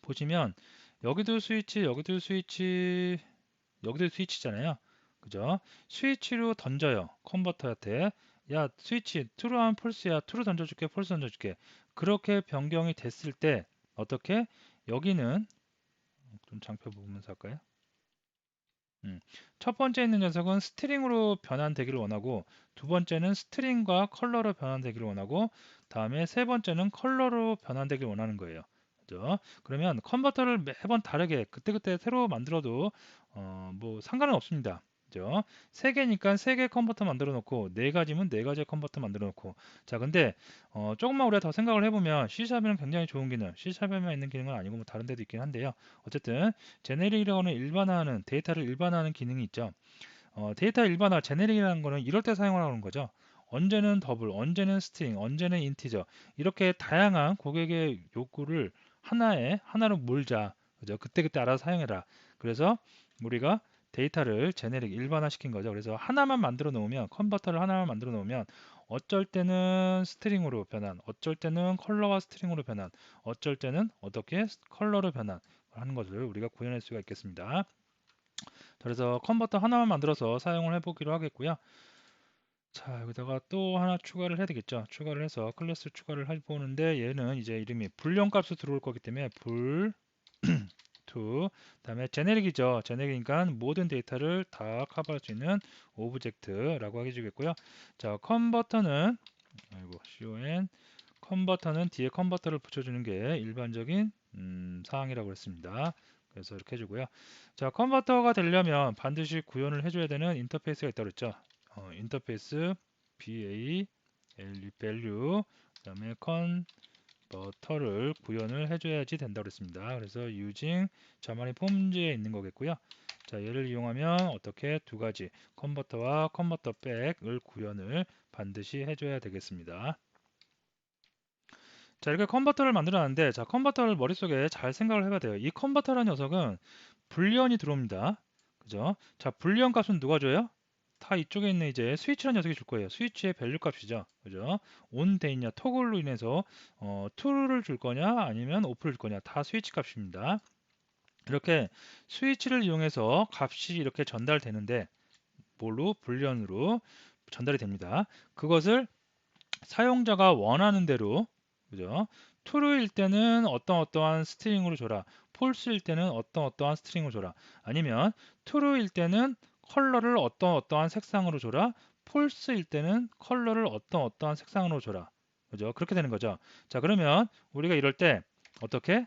보시면 여기도 스위치잖아요. 그죠? 스위치로 던져요. 컨버터한테. 야, 스위치 true하면 false야. true 던져줄게. false 던져줄게. 그렇게 변경이 됐을 때 어떻게? 여기는 좀 장표 보면서 할까요? 첫 번째 있는 녀석은 스트링으로 변환되기를 원하고 두 번째는 스트링과 컬러로 변환되기를 원하고 다음에 세 번째는 컬러로 변환되기를 원하는 거예요. 그죠? 그러면 컨버터를 매번 다르게 그때그때 새로 만들어도 뭐 상관은 없습니다. 그죠? 세 개니까 세 개 컨버터 만들어 놓고 네 가지면 네 가지의 컨버터 만들어 놓고 자 근데 조금만 우리가 더 생각을 해보면 C샵에는 굉장히 좋은 기능 C샵에만 있는 기능은 아니고 뭐 다른 데도 있긴 한데요. 어쨌든 제네릭이라고 하는 데이터를 일반화하는 기능이 있죠. 데이터 일반화, 제네릭이라는 거는 이럴 때 사용하는 거죠. 언제는 더블, 언제는 스트링, 언제는 인티저 이렇게 다양한 고객의 요구를 하나로 몰자. 그죠? 그때그때 알아서 사용해라. 그래서 우리가 데이터를 제네릭 일반화 시킨 거죠. 그래서 컨버터를 하나만 만들어 놓으면 어쩔 때는 스트링으로 변환, 어쩔 때는 컬러와 스트링으로 변환, 어쩔 때는 어떻게 컬러로 변환 하는 것을 우리가 구현할 수가 있겠습니다. 그래서 컨버터 하나만 만들어서 사용을 해보기로 하겠고요. 자, 여기다가 또 하나 추가를 해야 되겠죠. 추가를 해서 클래스 추가를 해보는데 얘는 이제 이름이 불령 값으로 들어올 거기 때문에 to 다음에 제네릭이죠. 제네릭이니까 모든 데이터를 다 커버할 수 있는 오브젝트라고 해주겠고요. 자, 컨버터는 뒤에 컨버터를 붙여주는 게 일반적인 사항이라고 했습니다. 그래서 이렇게 해주고요. 자, 컨버터가 되려면 반드시 구현을 해줘야 되는 인터페이스가 있다고 그랬죠. 인터페이스 value 그다음에 컨버터를 구현을 해줘야지 된다고 그랬습니다. 그래서 using 자만의 폼즈에 있는 거겠고요. 자, 얘를 이용하면 어떻게 두 가지 컨버터와 컨버터 백을 구현을 반드시 해줘야 되겠습니다. 자, 이렇게 컨버터를 만들어놨는데, 자, 컨버터를 머릿속에 잘 생각을 해봐야 돼요. 이 컨버터라는 녀석은 불리언이 들어옵니다. 그죠? 자, 불리언 값은 누가 줘요? 다 이쪽에 있는 이제 스위치라는 녀석이 줄 거예요. 스위치의 밸류 값이죠. 그죠? 온 돼 있냐, 토글로 인해서 true를 줄 거냐, 아니면 off를 줄 거냐, 다 스위치 값입니다. 이렇게 스위치를 이용해서 값이 이렇게 전달되는데, 뭘로? 불리언으로 전달이 됩니다. 그것을 사용자가 원하는 대로 그죠? true일 때는 어떠한 스트링으로 줘라. false일 때는 어떠한 스트링으로 줘라. 아니면 true일 때는 컬러를 어떠한 색상으로 줘라. false일 때는 컬러를 어떠한 색상으로 줘라. 그죠? 그렇게 되는 거죠. 자, 그러면 우리가 이럴 때 어떻게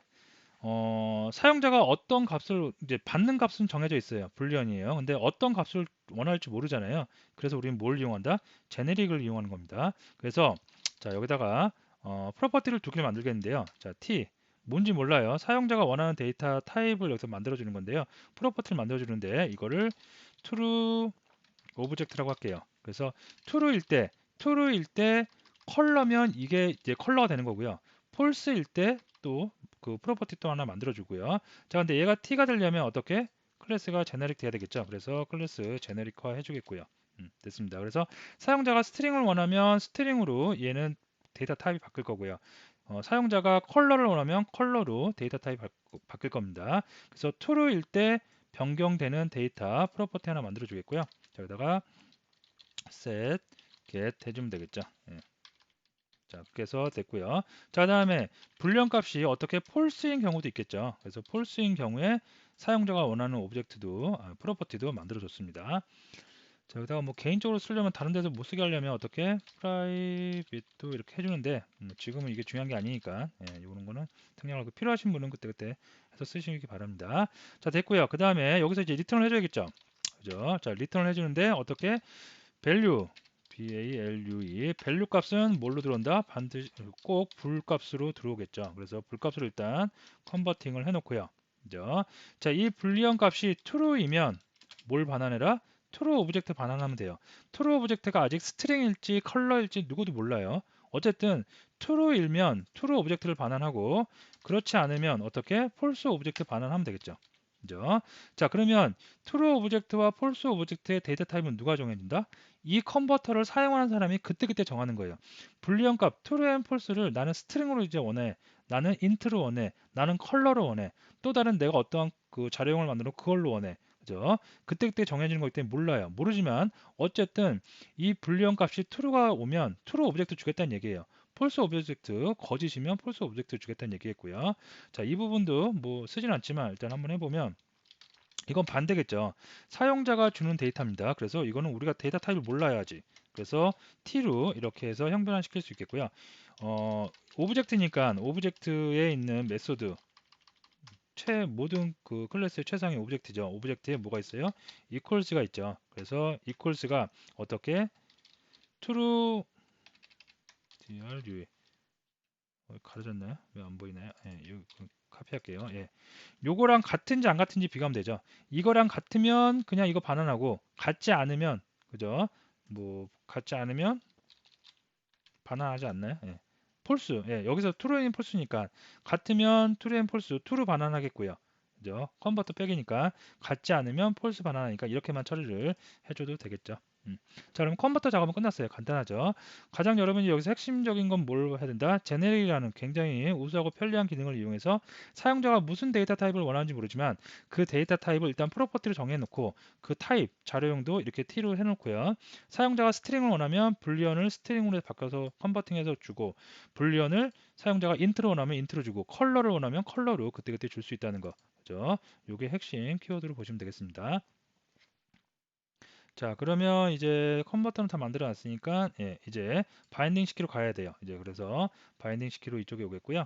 사용자가 어떤 값을 이제 받는 값은 정해져 있어요. 불리언이에요. 근데 어떤 값을 원할지 모르잖아요. 그래서 우리는 뭘 이용한다? 제네릭을 이용하는 겁니다. 그래서 자, 여기다가 프로퍼티를 두 개를 만들겠는데요. 자, t 뭔지 몰라요. 사용자가 원하는 데이터 타입을 여기서 만들어 주는 건데요. 프로퍼티를 만들어 주는데 이거를 true 오브젝트라고 할게요. 그래서 true일 때 컬러면 이게 이제 컬러가 되는 거고요. false일 때 또 그 프로퍼티 또 하나 만들어 주고요. 자, 근데 얘가 t가 되려면 어떻게? 클래스가 제너릭 돼야 되겠죠. 그래서 클래스 제너릭화 해주겠고요. 됐습니다. 그래서 사용자가 스트링을 원하면 스트링으로 얘는 데이터 타입이 바뀔 거고요. 사용자가 컬러를 원하면 컬러로 데이터 타입 바뀔 겁니다. 그래서 true일 때 변경되는 데이터 프로퍼티 하나 만들어 주겠고요. 자, 여기다가 set get 해주면 되겠죠. 예. 자, 그렇게 해서 됐고요. 자, 다음에 불량 값이 어떻게 false인 경우도 있겠죠. 그래서 false인 경우에 사용자가 원하는 오브젝트도 프로퍼티도 만들어 줬습니다. 자, 여기다가 뭐 개인적으로 쓰려면 다른 데서 못 쓰게 하려면 어떻게 프라이빗도 이렇게 해주는데 지금은 이게 중요한 게 아니니까 이런 거는 생략하고 필요하신 분은 그때그때 해서 쓰시기 바랍니다. 자, 됐고요. 그 다음에 여기서 이제 리턴을 해줘야겠죠. 그죠? 자, 리턴을 해주는데 어떻게 value value value 값은 뭘로 들어온다? 반드시 꼭 불값으로 들어오겠죠. 그래서 불값으로 일단 컨버팅을 해놓고요. 그죠? 자, 이 불리언 값이 true이면 뭘 반환해라? true 오브젝트 반환하면 돼요. true 오브젝트가 아직 스트링일지 컬러일지 누구도 몰라요. 어쨌든 true이면 true 오브젝트를 반환하고 그렇지 않으면 어떻게 false 오브젝트 반환하면 되겠죠. 그죠? 자, 그러면 true 오브젝트와 false 오브젝트의 데이터 타입은 누가 정해진다? 이 컨버터를 사용하는 사람이 그때그때 정하는 거예요. 불리언 값 true and false를 나는 스트링으로 이제 원해. 나는 int로 원해. 나는 컬러로 원해. 또 다른 내가 어떠한 그 자료형을 만들어 그걸로 원해. 그죠? 그때그때 정해지는 거기 때문에 몰라요. 모르지만 어쨌든 이 불리언 값이 true가 오면 true 오브젝트 주겠다는 얘기예요. false 오브젝트 거짓이면 false 오브젝트 주겠다는 얘기겠고요. 자, 이 부분도 뭐 쓰진 않지만 일단 한번 해보면 이건 반대겠죠. 사용자가 주는 데이터입니다. 그래서 이거는 우리가 데이터 타입을 몰라야지. 그래서 t로 이렇게 해서 형변화 시킬 수 있겠고요. 오브젝트니까 오브젝트에 있는 메소드 모든 그 클래스의 최상의 오브젝트죠. 오브젝트에 뭐가 있어요? equals가 있죠. 그래서 equals가 어떻게 true dru 가려졌나요? 왜 안 보이나요? 예, 여기 카피할게요. 예. 요거랑 같은지 안 같은지 비교하면 되죠. 이거랑 같으면 그냥 이거 반환하고 같지 않으면 그죠? 뭐 같지 않으면 반환하지 않나요? 예. 폴스. 예, 여기서 트루 앤 폴스니까 같으면 트루 앤 폴스, 트루 반환하겠고요. 그죠? 컨버터 백이니까 같지 않으면 폴스 반환하니까 이렇게만 처리를 해줘도 되겠죠. 자, 그럼 컨버터 작업은 끝났어요. 간단하죠. 가장 여러분이 여기서 핵심적인 건 뭘 해야 된다? 제네릭이라는 굉장히 우수하고 편리한 기능을 이용해서 사용자가 무슨 데이터 타입을 원하는지 모르지만 그 데이터 타입을 일단 프로퍼티로 정해놓고 그 타입 자료형도 이렇게 t로 해놓고요. 사용자가 스트링을 원하면 불리언을 스트링으로 바꿔서 컨버팅해서 주고 불리언을 사용자가 인트로 원하면 인트로 주고 컬러를 원하면 컬러로 그때그때 줄 수 있다는 거. 그죠? 이게 핵심 키워드로 보시면 되겠습니다. 자, 그러면 이제 컨버터는 다 만들어 놨으니까 이제 바인딩 시키러 가야 돼요. 이제 그래서 바인딩 시키러 이쪽에 오겠고요.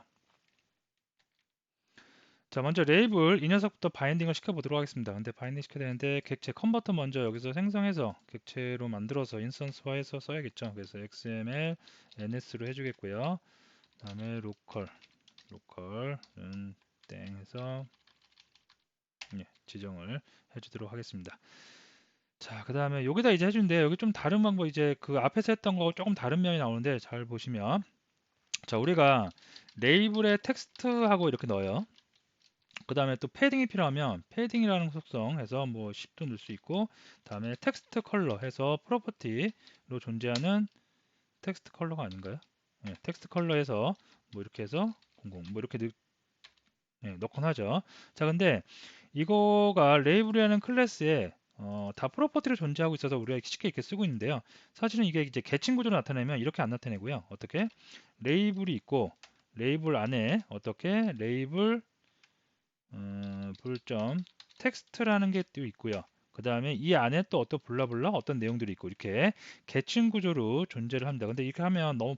자, 먼저 레이블 이 녀석부터 바인딩을 시켜 보도록 하겠습니다. 근데 바인딩 시켜야 되는데 객체 컨버터 먼저 여기서 생성해서 객체로 만들어서 인스턴스화해서 써야겠죠. 그래서 XML NS로 해주겠고요. 그다음에 로컬은 땡 해서 지정을 해주도록 하겠습니다. 자, 그 다음에 여기다 이제 해주는데 여기 좀 다른 방법 이제 그 앞에서 했던 거하고 조금 다른 면이 나오는데 잘 보시면 자, 우리가 레이블에 텍스트하고 이렇게 넣어요. 그 다음에 또 패딩이 필요하면 패딩이라는 속성 해서 뭐 10도 넣을 수 있고 다음에 텍스트 컬러 해서 프로퍼티로 존재하는 텍스트 컬러가 아닌가요? 네, 텍스트 컬러에서 뭐 이렇게 해서 00 뭐 이렇게 넣곤 하죠. 자, 근데 이거가 레이블이라는 클래스에 다 프로퍼티로 존재하고 있어서 우리가 쉽게 이렇게 쓰고 있는데요. 사실은 이게 이제 계층 구조로 나타내면 이렇게 안 나타내고요. 어떻게? 레이블이 있고 레이블 안에 어떻게 레이블 불점 텍스트라는 게 또 있고요. 그 다음에 이 안에 또 어떤 블라블라 어떤 내용들이 있고 이렇게 계층 구조로 존재를 합니다. 근데 이렇게 하면 너무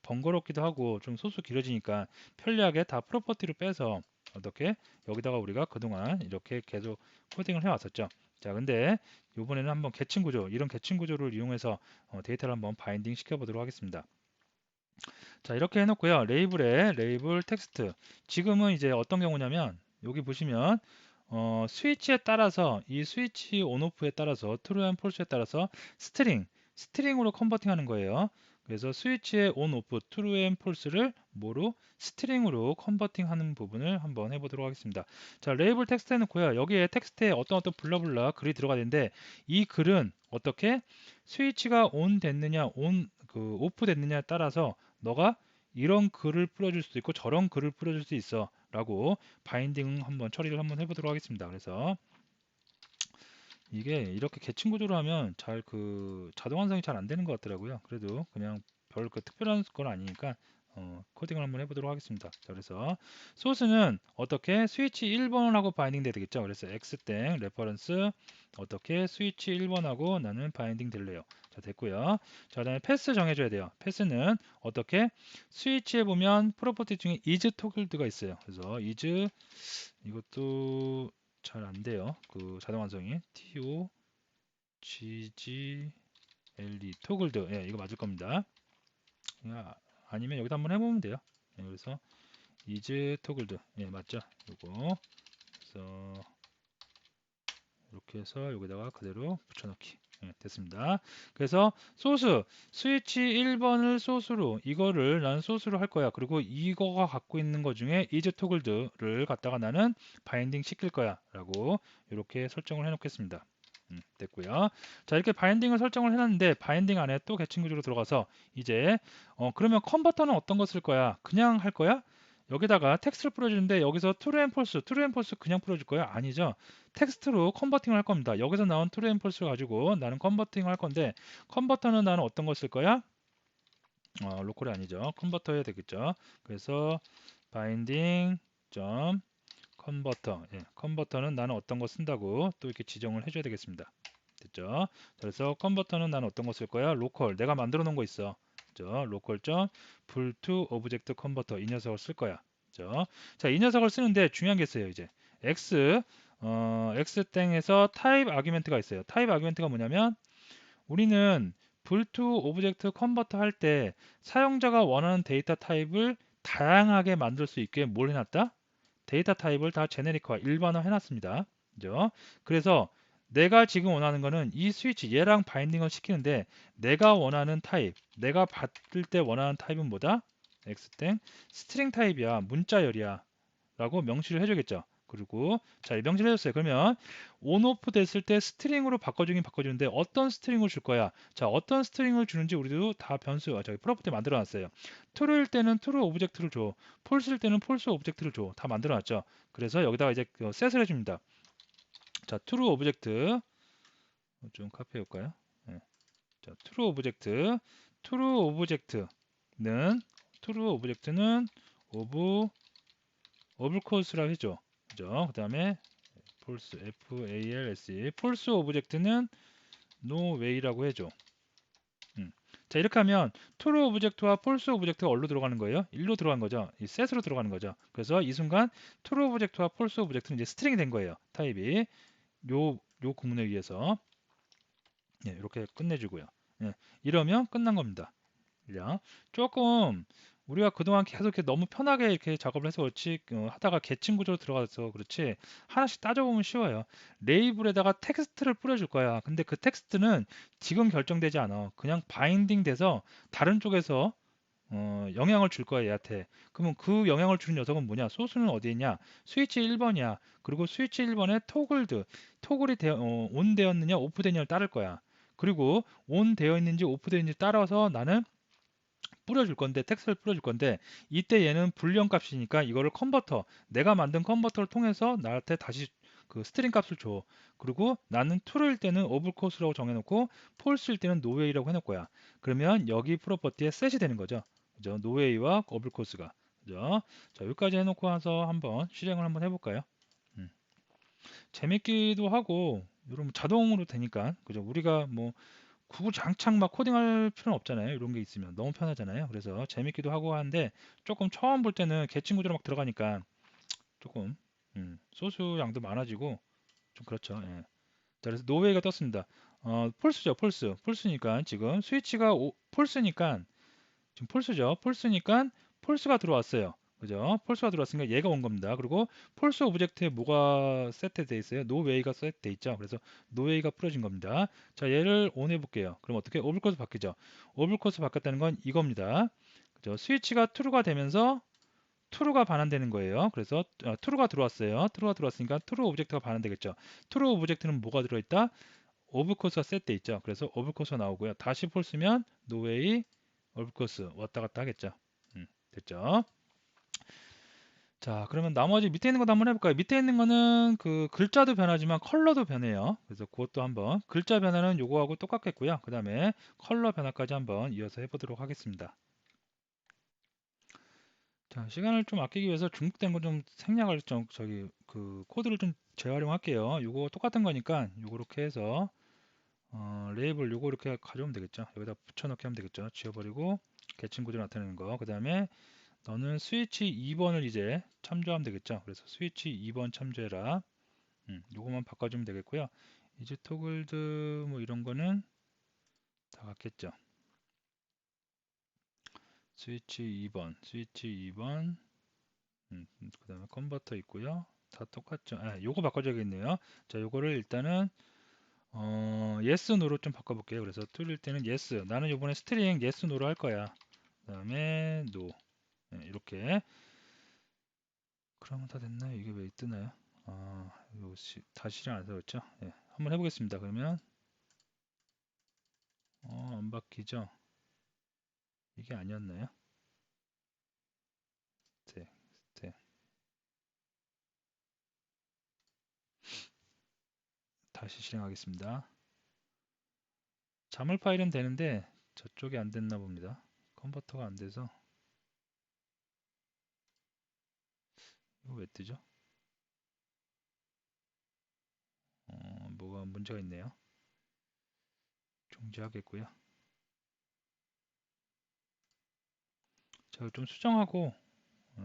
번거롭기도 하고 좀 소수 길어지니까 편리하게 다 프로퍼티로 빼서 어떻게 여기다가 우리가 그동안 이렇게 계속 코딩을 해왔었죠. 자, 근데 이번에는 한번 계층 구조, 이런 계층 구조를 이용해서 데이터를 한번 바인딩 시켜 보도록 하겠습니다. 자, 이렇게 해놓고요. 레이블에 레이블 텍스트. 지금은 이제 어떤 경우냐면 여기 보시면 스위치에 따라서 이 스위치 온오프에 따라서 트루 앤 폴스에 따라서 스트링으로 컨버팅하는 거예요. 그래서 스위치의 온오프 트루 앤 폴스를 뭐로 스트링으로 컨버팅하는 부분을 한번 해보도록 하겠습니다. 자, 레이블 텍스트 해놓고요. 여기에 텍스트에 어떤 블라블라 글이 들어가야 되는데 이 글은 어떻게 스위치가 온 됐느냐 오프 됐느냐에 따라서 너가 이런 글을 뿌려줄 수도 있고 저런 글을 뿌려줄 수 있어 라고 바인딩 한번 처리를 한번 해보도록 하겠습니다. 그래서 이게 이렇게 계층 구조로 하면 잘 자동 완성이 잘 안 되는 것 같더라고요. 그래도 그냥 별 특별한 건 아니니까 코딩을 한번 해보도록 하겠습니다. 자, 그래서 소스는 어떻게 스위치 1번하고 바인딩 돼야 되겠죠. 그래서 x땡 레퍼런스 어떻게 스위치 1번하고 나는 바인딩 될래요. 자, 됐고요. 자, 그다음에 패스 정해줘야 돼요. 패스는 어떻게 스위치에 보면 프로퍼티 중에 is toggled가 있어요. 그래서 is 이것도 잘 안 돼요. 자동 완성이 TOGGLE 토글드 예, 이거 맞을 겁니다. 아니면 여기다 한번 해보면 돼요. 예, 그래서 is 토글드 예, 맞죠? 요거 그래서 이렇게 해서 여기다가 그대로 붙여넣기 예, 됐습니다. 그래서 스위치 1번을 소스로 이거를 나는 소스로 할 거야. 그리고 이거가 갖고 있는 것 중에 is toggled를 갖다가 나는 바인딩 시킬 거야 라고 이렇게 설정을 해 놓겠습니다. 됐고요. 자, 이렇게 바인딩을 설정을 해놨는데 바인딩 안에 또 계층 구조로 들어가서 이제 그러면 컨버터는 어떤 거 쓸 거야? 그냥 할 거야? 여기다가 텍스트를 뿌려주는데 여기서 true and false 그냥 뿌려줄 거야? 아니죠. 텍스트로 컨버팅을 할 겁니다. 여기서 나온 true and false를 가지고 나는 컨버팅을 할 건데 컨버터는 나는 어떤 거 쓸 거야? 로컬이 아니죠. 컨버터 해야 되겠죠. 그래서 바인딩 점 컨버터 컨버터는 나는 어떤 거 쓴다고 또 이렇게 지정을 해줘야 되겠습니다. 됐죠? 그래서 컨버터는 나는 어떤 거 쓸 거야? 로컬 내가 만들어 놓은 거 있어. 그죠? 로컬 점 불투 오브젝트 컨버터 이 녀석을 쓸 거야. 그죠? 자, 이 녀석을 쓰는데 중요한 게 있어요. 이제 x 땡에서 타입 아규멘트가 있어요. 타입 아규멘트가 뭐냐면 우리는 불투 오브젝트 컨버터 할 때 사용자가 원하는 데이터 타입을 다양하게 만들 수 있게 뭘 해놨다? 데이터 타입을 다 제네릭화, 일반화 해놨습니다. 그죠? 그래서 내가 지금 원하는 거는 이 스위치 얘랑 바인딩을 시키는데 내가 원하는 타입, 내가 받을 때 원하는 타입은 뭐다? x땡 스트링 타입이야, 문자열이야 라고 명시를 해주겠죠. 그리고 자, 명시를 해줬어요. 그러면 온오프 됐을 때 스트링으로 바꿔주긴 바꿔주는데 어떤 스트링을 줄 거야? 자, 어떤 스트링을 주는지 우리도 다 저기 프로퍼티 만들어 놨어요. true일 때는 true 오브젝트를 줘. false일 때는 false 오브젝트를 줘. 다 만들어 놨죠. 그래서 여기다가 이제 셋을 해줍니다. 자, true 오브젝트 좀 카피해 볼까요? 네. 자, true 오브젝트는 오브 코스라고 했죠. 그죠? 그 다음에 false, false, false 오브젝트는 no way라고 해줘. 자, 이렇게 하면 true 오브젝트와 false 오브젝트가 어디로 들어가는 거예요? 일로 들어간 거죠. 이 set으로 들어가는 거죠. 그래서 이 순간 true 오브젝트와 false 오브젝트는 이제 스트링이 된 거예요. 타입이 요 구문에 의해서 이렇게 끝내주고요. 이러면 끝난 겁니다. 그냥 조금 우리가 그동안 계속 이렇게 너무 편하게 이렇게 작업을 해서 그렇지 하다가 계층 구조로 들어가서 그렇지 하나씩 따져보면 쉬워요. 레이블에다가 텍스트를 뿌려줄 거야. 근데 그 텍스트는 지금 결정되지 않아. 그냥 바인딩 돼서 다른 쪽에서 영향을 줄 거야 얘한테. 그러면 그 영향을 주는 녀석은 뭐냐? 소스는 어디 있냐? 스위치 1번이야. 그리고 스위치 1번에 토글이 온 되었느냐 오프 되느냐를 따를 거야. 그리고 온 되어 있는지 오프 되어 있는지 따라서 나는 뿌려줄 건데 텍스트를 뿌려줄 건데 이때 얘는 불리언 값이니까 이거를 내가 만든 컨버터를 통해서 나한테 다시 그 스트링 값을 줘. 그리고 나는 true일 때는 오브코스라고 정해놓고 false일 때는 noWay라고 해놓을 거야. 그러면 여기 프로퍼티에 셋이 되는 거죠. 그죠? noWay와 오브코스가. 그죠? 자, 여기까지 해놓고 와서 한번 실행을 한번 해볼까요? 재밌기도 하고 이런 자동으로 되니까 그죠? 우리가 뭐 구구장창 막 코딩할 필요는 없잖아요. 이런 게 있으면 너무 편하잖아요. 그래서 재밌기도 하고 하는데 조금 처음 볼 때는 개칭 구조로 막 들어가니까 조금 소스 양도 많아지고 좀 그렇죠. 예. 자, 그래서 노웨이가 떴습니다. 폴스죠, 폴스. 폴스니까 지금 스위치가 폴스니까 지금 폴스죠. 폴스니까 폴스가 들어왔어요. 그죠? 폴스가 들어왔으니까 얘가 온 겁니다. 그리고 폴스 오브젝트에 뭐가 세트돼 있어요? 노웨이가 세트돼 있죠. 그래서 노웨이가 풀어진 겁니다. 자, 얘를 온 해볼게요. 그럼 어떻게? 오블코스 바뀌죠. 오블코스 바뀌었다는 건 이겁니다. 그죠? 스위치가 true가 되면서 true가 반환되는 거예요. 그래서 true가 들어왔어요. true가 들어왔으니까 true 오브젝트가 반환되겠죠. true 오브젝트는 뭐가 들어있다? 오브코스가 셋돼 있죠. 그래서 오브코스가 나오고요. 다시 폴스면 노웨이 오브코스 왔다 갔다 하겠죠. 됐죠? 자, 그러면 나머지 밑에 있는 것도 한번 해볼까요? 밑에 있는 거는 그 글자도 변하지만 컬러도 변해요. 그래서 그것도 한번 글자 변화는 요거하고 똑같겠고요. 그 다음에 컬러 변화까지 한번 이어서 해보도록 하겠습니다. 자, 시간을 좀 아끼기 위해서 중복된 거 좀 생략을 좀 저기 그 코드를 좀 재활용할게요. 요거 똑같은 거니까 요거 이렇게 해서 레이블 요거 이렇게 가져오면 되겠죠. 여기다 붙여넣기 하면 되겠죠. 지워버리고 계층 구조 나타내는 거. 그 다음에 너는 스위치 2번을 이제 참조하면 되겠죠. 그래서 스위치 2번 참조해라. 요거만 바꿔주면 되겠고요. 이제 토글드 뭐 이런 거는 다 같겠죠. 스위치 2번, 스위치 2번, 그 다음에 컨버터 있고요. 다 똑같죠. 요거 바꿔줘야겠네요. 자, 요거를 일단은 yes, no로 좀 바꿔볼게요. 그래서 뚫릴 때는 yes. 나는 요번에 스트링 yes, no로 할 거야. 그 다음에 no. 이렇게. 그러면 다 됐나요? 이게 왜 뜨나요? 이거 다시 실행 안 해봤죠? 예, 한번 해보겠습니다. 그러면 안 바뀌죠? 이게 아니었나요? 네, 네. 다시 실행하겠습니다. 자물 파일은 되는데 저쪽이 안 됐나 봅니다. 컨버터가 안 돼서 이거 왜 뜨죠? 뭐가 문제가 있네요. 종지하겠고요. 제가 좀 수정하고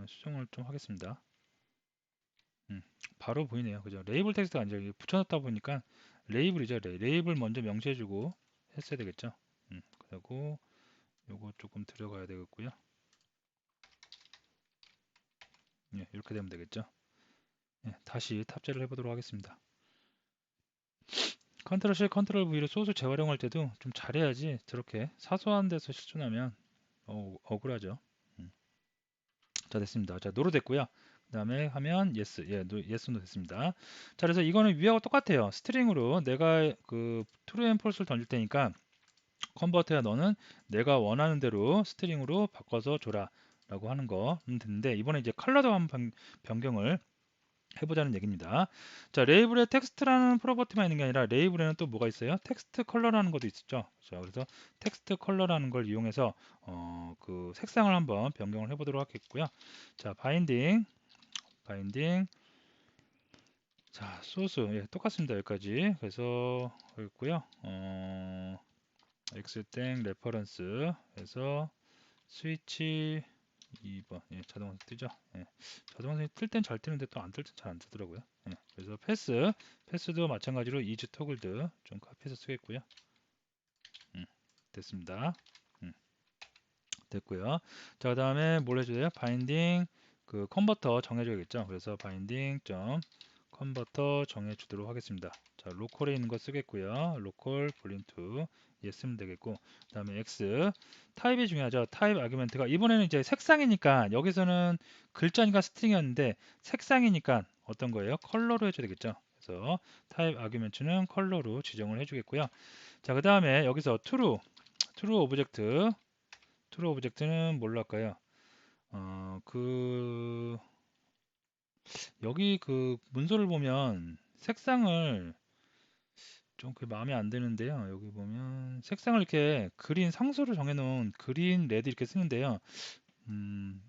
수정을 좀 하겠습니다. 바로 보이네요. 그죠? 레이블 텍스트가 아니라 이게 붙여놨다 보니까 레이블이죠. 레이블 먼저 명시해주고 했어야 되겠죠. 그리고 요거 조금 들어가야 되겠고요. 예, 이렇게 되면 되겠죠. 예, 다시 탑재를 해보도록 하겠습니다. 컨트롤 C, 컨트롤 V로 소스 재활용할 때도 좀 잘해야지 저렇게 사소한 데서 실수나면 억울하죠. 자, 됐습니다. 자, 노로 됐고요. 그 다음에 하면 yes, 예, yes, no 됐습니다. 자, 그래서 이거는 위하고 똑같아요. 스트링으로 내가 그 true and false를 던질 테니까 컨버터야 너는 내가 원하는 대로 스트링으로 바꿔서 줘라 라고 하는 거 됐는데 이번에 이제 컬러도 한번 변경을 해보자는 얘기입니다. 자, 레이블에 텍스트라는 프로퍼티만 있는 게 아니라 레이블에는 또 뭐가 있어요? 텍스트 컬러라는 것도 있죠. 그렇죠? 그래서 텍스트 컬러라는 걸 이용해서 그 색상을 한번 변경을 해보도록 하겠고요. 자, 바인딩. 자, 소스 예, 똑같습니다. 여기까지. 그래서 있고요. x땡 레퍼런스 해서 스위치 2번 예, 자동으로 뜨죠. 예, 자동으로 뜰 땐 잘 뜨는데 또 안 뜰 땐 잘 안 뜨더라고요. 예, 그래서 패스도 마찬가지로 이즈 토글드 좀 카피해서 쓰겠고요. 됐습니다. 음, 됐고요. 자, 그다음에 뭘 해줘야 돼요? 바인딩 그 컨버터 정해줘야겠죠. 그래서 바인딩 점 컨버터 정해주도록 하겠습니다. 자, 로컬에 있는 거 쓰겠고요. 로컬 볼륨2 예 쓰면 되겠고, 그 다음에 x 타입이 중요하죠. 타입 아규멘트가 이번에는 이제 색상이니까 여기서는 글자니까 스트링이었는데 색상이니까 어떤 거예요? 컬러로 해줘야 되겠죠. 그래서 타입 아규멘트는 컬러로 지정을 해주겠고요. 자, 그 다음에 여기서 true 오브젝트는 뭘로 할까요? 여기 그 문서를 보면 색상을 좀 그 마음에 안 드는데요. 여기 보면 색상을 이렇게 그린 상수로 정해놓은 그린, 레드 이렇게 쓰는데요.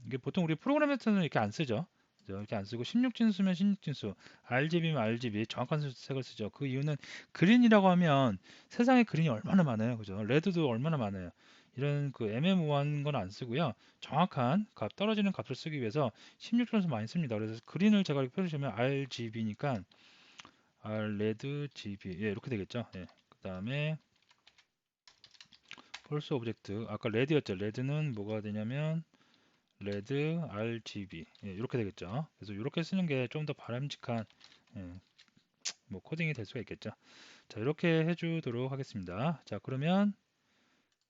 이게 보통 우리 프로그램에서는 이렇게 안 쓰죠. 그죠? 이렇게 안 쓰고 16진수면 16진수, RGB면 RGB 정확한 색을 쓰죠. 그 이유는 그린이라고 하면 세상에 그린이 얼마나 많아요, 그죠? 레드도 얼마나 많아요. 이런 그 애매모호한 건 안 쓰고요. 정확한 값, 떨어지는 값을 쓰기 위해서 16진수 많이 씁니다. 그래서 그린을 제가 이렇게 표시하면 RGB니까 R 레드 GB 예, 이렇게 되겠죠. 예. 그 다음에 폴스 오브젝트 아까 레드였죠. 레드는 뭐가 되냐면 레드 RGB 예, 이렇게 되겠죠. 그래서 이렇게 쓰는 게 좀 더 바람직한 예, 뭐 코딩이 될 수가 있겠죠. 자, 이렇게 해주도록 하겠습니다. 자, 그러면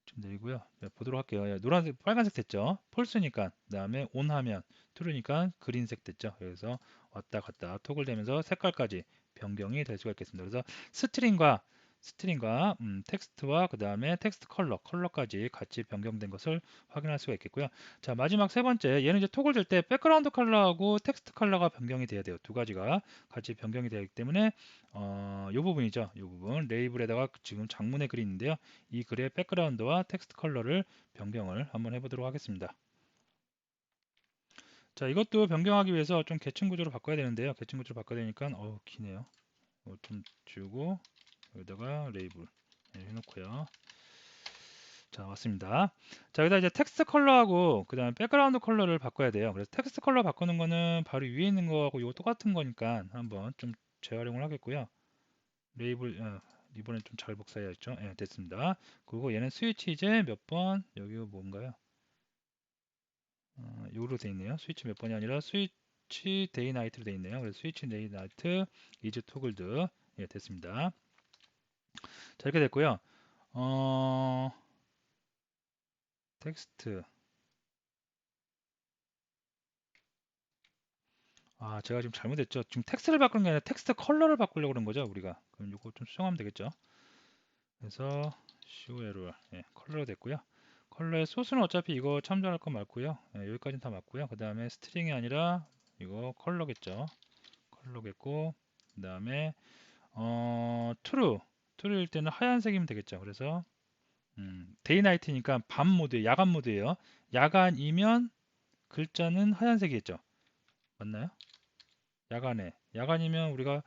좀 내리고요. 네, 보도록 할게요. 예, 노란색, 빨간색 됐죠. 폴스니까 그다음에 온 하면 트루니까 그린색 됐죠. 그래서 왔다 갔다 토글 되면서 색깔까지 변경이 될 수가 있겠습니다. 그래서 스트링과 텍스트와 그 다음에 텍스트 컬러까지 같이 변경된 것을 확인할 수가 있겠고요. 자, 마지막 세 번째, 얘는 이제 토글 될 때 백그라운드 컬러하고 텍스트 컬러가 변경이 돼야 돼요. 두 가지가 같이 변경이 되기 때문에 이 부분이죠. 이 부분 레이블에다가 지금 장문의 글이 있는데요. 이 글의 백그라운드와 텍스트 컬러를 변경을 한번 해보도록 하겠습니다. 자, 이것도 변경하기 위해서 좀 계층 구조로 바꿔야 되는데요. 계층 구조로 바꿔야 되니까 기네요. 좀 지우고 여기다가 레이블 해놓고요. 자, 왔습니다. 자, 여기다 이제 텍스트 컬러하고 그 다음에 백그라운드 컬러를 바꿔야 돼요. 그래서 텍스트 컬러 바꾸는 거는 바로 위에 있는 거하고 이거 똑같은 거니까 한번 좀 재활용을 하겠고요. 레이블 이번엔 좀 잘 복사해야겠죠. 예, 됐습니다. 그리고 얘는 스위치 이제 몇 번? 여기가 뭔가요? 요로 돼 있네요. 스위치 몇 번이 아니라 스위치 데이 나이트로 돼 있네요. 그래서 스위치 데이 나이트 이즈 토글드 예, 됐습니다. 자, 이렇게 됐고요. 텍스트 제가 지금 잘못했죠. 지금 텍스트를 바꾸는 게 아니라 텍스트 컬러를 바꾸려고 그런 거죠, 우리가. 그럼 이거 좀 수정하면 되겠죠. 그래서 show error 예, 컬러로 됐고요. 컬러의 소스는 어차피 이거 참조할 거 맞고요. 예, 여기까지는 다 맞고요. 그 다음에 스트링이 아니라 이거 컬러겠죠. 컬러겠고 그 다음에 true일 때는 하얀색이면 되겠죠. 그래서 데이 나이트니까 밤 모드, 야간 모드예요. 야간이면 글자는 하얀색이겠죠. 맞나요? 야간이면 우리가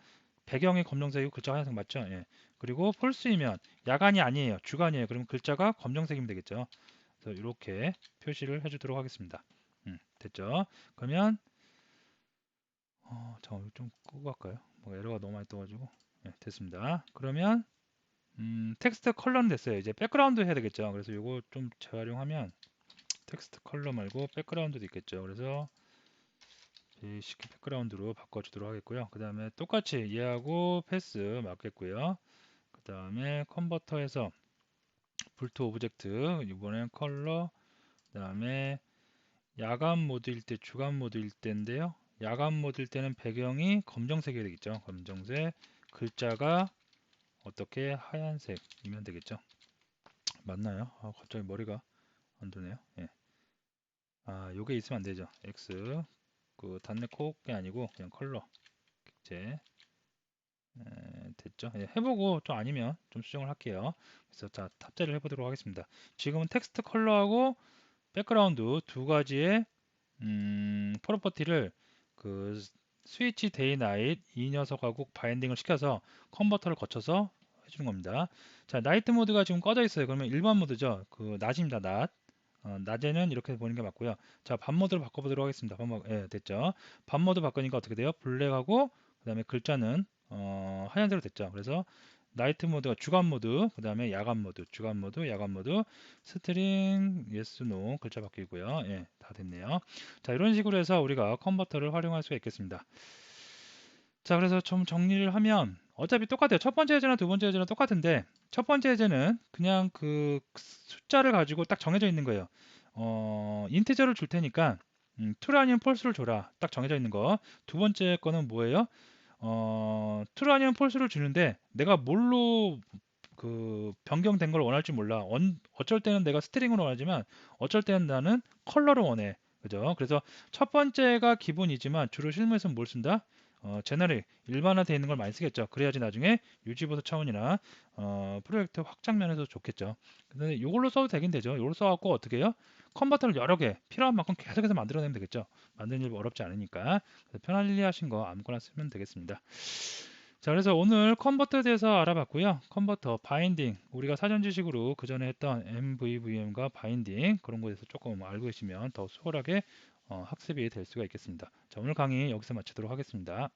배경이 검정색이고 글자가 하얀색 맞죠? 예. 그리고 폴스이면 야간이 아니에요. 주간이에요. 그러면 글자가 검정색이면 되겠죠. 그래서 이렇게 표시를 해주도록 하겠습니다. 됐죠? 그러면 잠깐 좀 끄고 갈까요? 뭐 에러가 너무 많이 떠가지고 됐습니다. 그러면 텍스트 컬러는 됐어요. 이제 백그라운드 해야 되겠죠. 그래서 이거 좀 재활용하면 텍스트 컬러 말고 백그라운드도 있겠죠. 그래서 베이식 백그라운드로 바꿔주도록 하겠고요. 그 다음에 똑같이 얘하고 패스 맞겠고요. 그 다음에 컨버터에서 불트 오브젝트 이번엔 컬러 그 다음에 야간 모드일 때 주간 모드일 때인데요. 야간 모드일 때는 배경이 검정색이 되겠죠. 검정색 글자가 어떻게 하얀색이면 되겠죠. 맞나요? 갑자기 머리가 안 도네요. 예. 요게 있으면 안 되죠. X 그 단내 코게 아니고 그냥 컬러 객체 됐죠? 예, 해보고 또 아니면 좀 수정을 할게요. 그래서 자 탑재를 해보도록 하겠습니다. 지금은 텍스트 컬러하고 백그라운드 두 가지의 프로퍼티를 그 스위치 데이 나잇 이 녀석하고 바인딩을 시켜서 컨버터를 거쳐서 해주는 겁니다. 자, 나이트 모드가 지금 꺼져 있어요. 그러면 일반 모드죠. 그 낮입니다. 낮에는 이렇게 보는 게 맞고요. 자, 밤 모드로 바꿔보도록 하겠습니다. 예, 됐죠. 밤 모드 바꾸니까 어떻게 돼요? 블랙하고 그다음에 글자는 하얀색으로 됐죠. 그래서 나이트 모드가 주간 모드, 그 다음에 야간 모드, 주간 모드, 야간 모드, 스트링, yes, no 글자 바뀌고요. 예, 다 됐네요. 자, 이런 식으로 해서 우리가 컨버터를 활용할 수가 있겠습니다. 자, 그래서 좀 정리를 하면 어차피 똑같아요. 첫 번째 예제나 두 번째 예제는 똑같은데 첫 번째 예제는 그냥 그 숫자를 가지고 딱 정해져 있는 거예요. 인티저를 줄 테니까 true 아니면 false를 줘라. 딱 정해져 있는 거. 두 번째 거는 뭐예요? true 아니면 false를 주는데 내가 뭘로 그 변경된 걸 원할지 몰라. 어쩔 때는 내가 스트링으로 원하지만 어쩔 때는 나는 컬러를 원해. 그죠? 그래서 첫 번째가 기본이지만 주로 실무에서는 뭘 쓴다? 제너릭 일반화되어 있는 걸 많이 쓰겠죠. 그래야지 나중에 유지보수 차원이나 프로젝트 확장 면에서 좋겠죠. 근데 이걸로 써도 되긴 되죠. 이걸로 써갖고 어떻게 해요? 컨버터를 여러 개 필요한 만큼 계속해서 만들어내면 되겠죠. 만드는 일 어렵지 않으니까. 그래서 편안히 하신 거 아무거나 쓰면 되겠습니다. 자, 그래서 오늘 컨버터에 대해서 알아봤고요. 컨버터, 바인딩, 우리가 사전 지식으로 그 전에 했던 MVVM과 바인딩 그런 거에 대해서 조금 알고 계시면 더 수월하게 학습이 될 수가 있겠습니다. 자, 오늘 강의 여기서 마치도록 하겠습니다.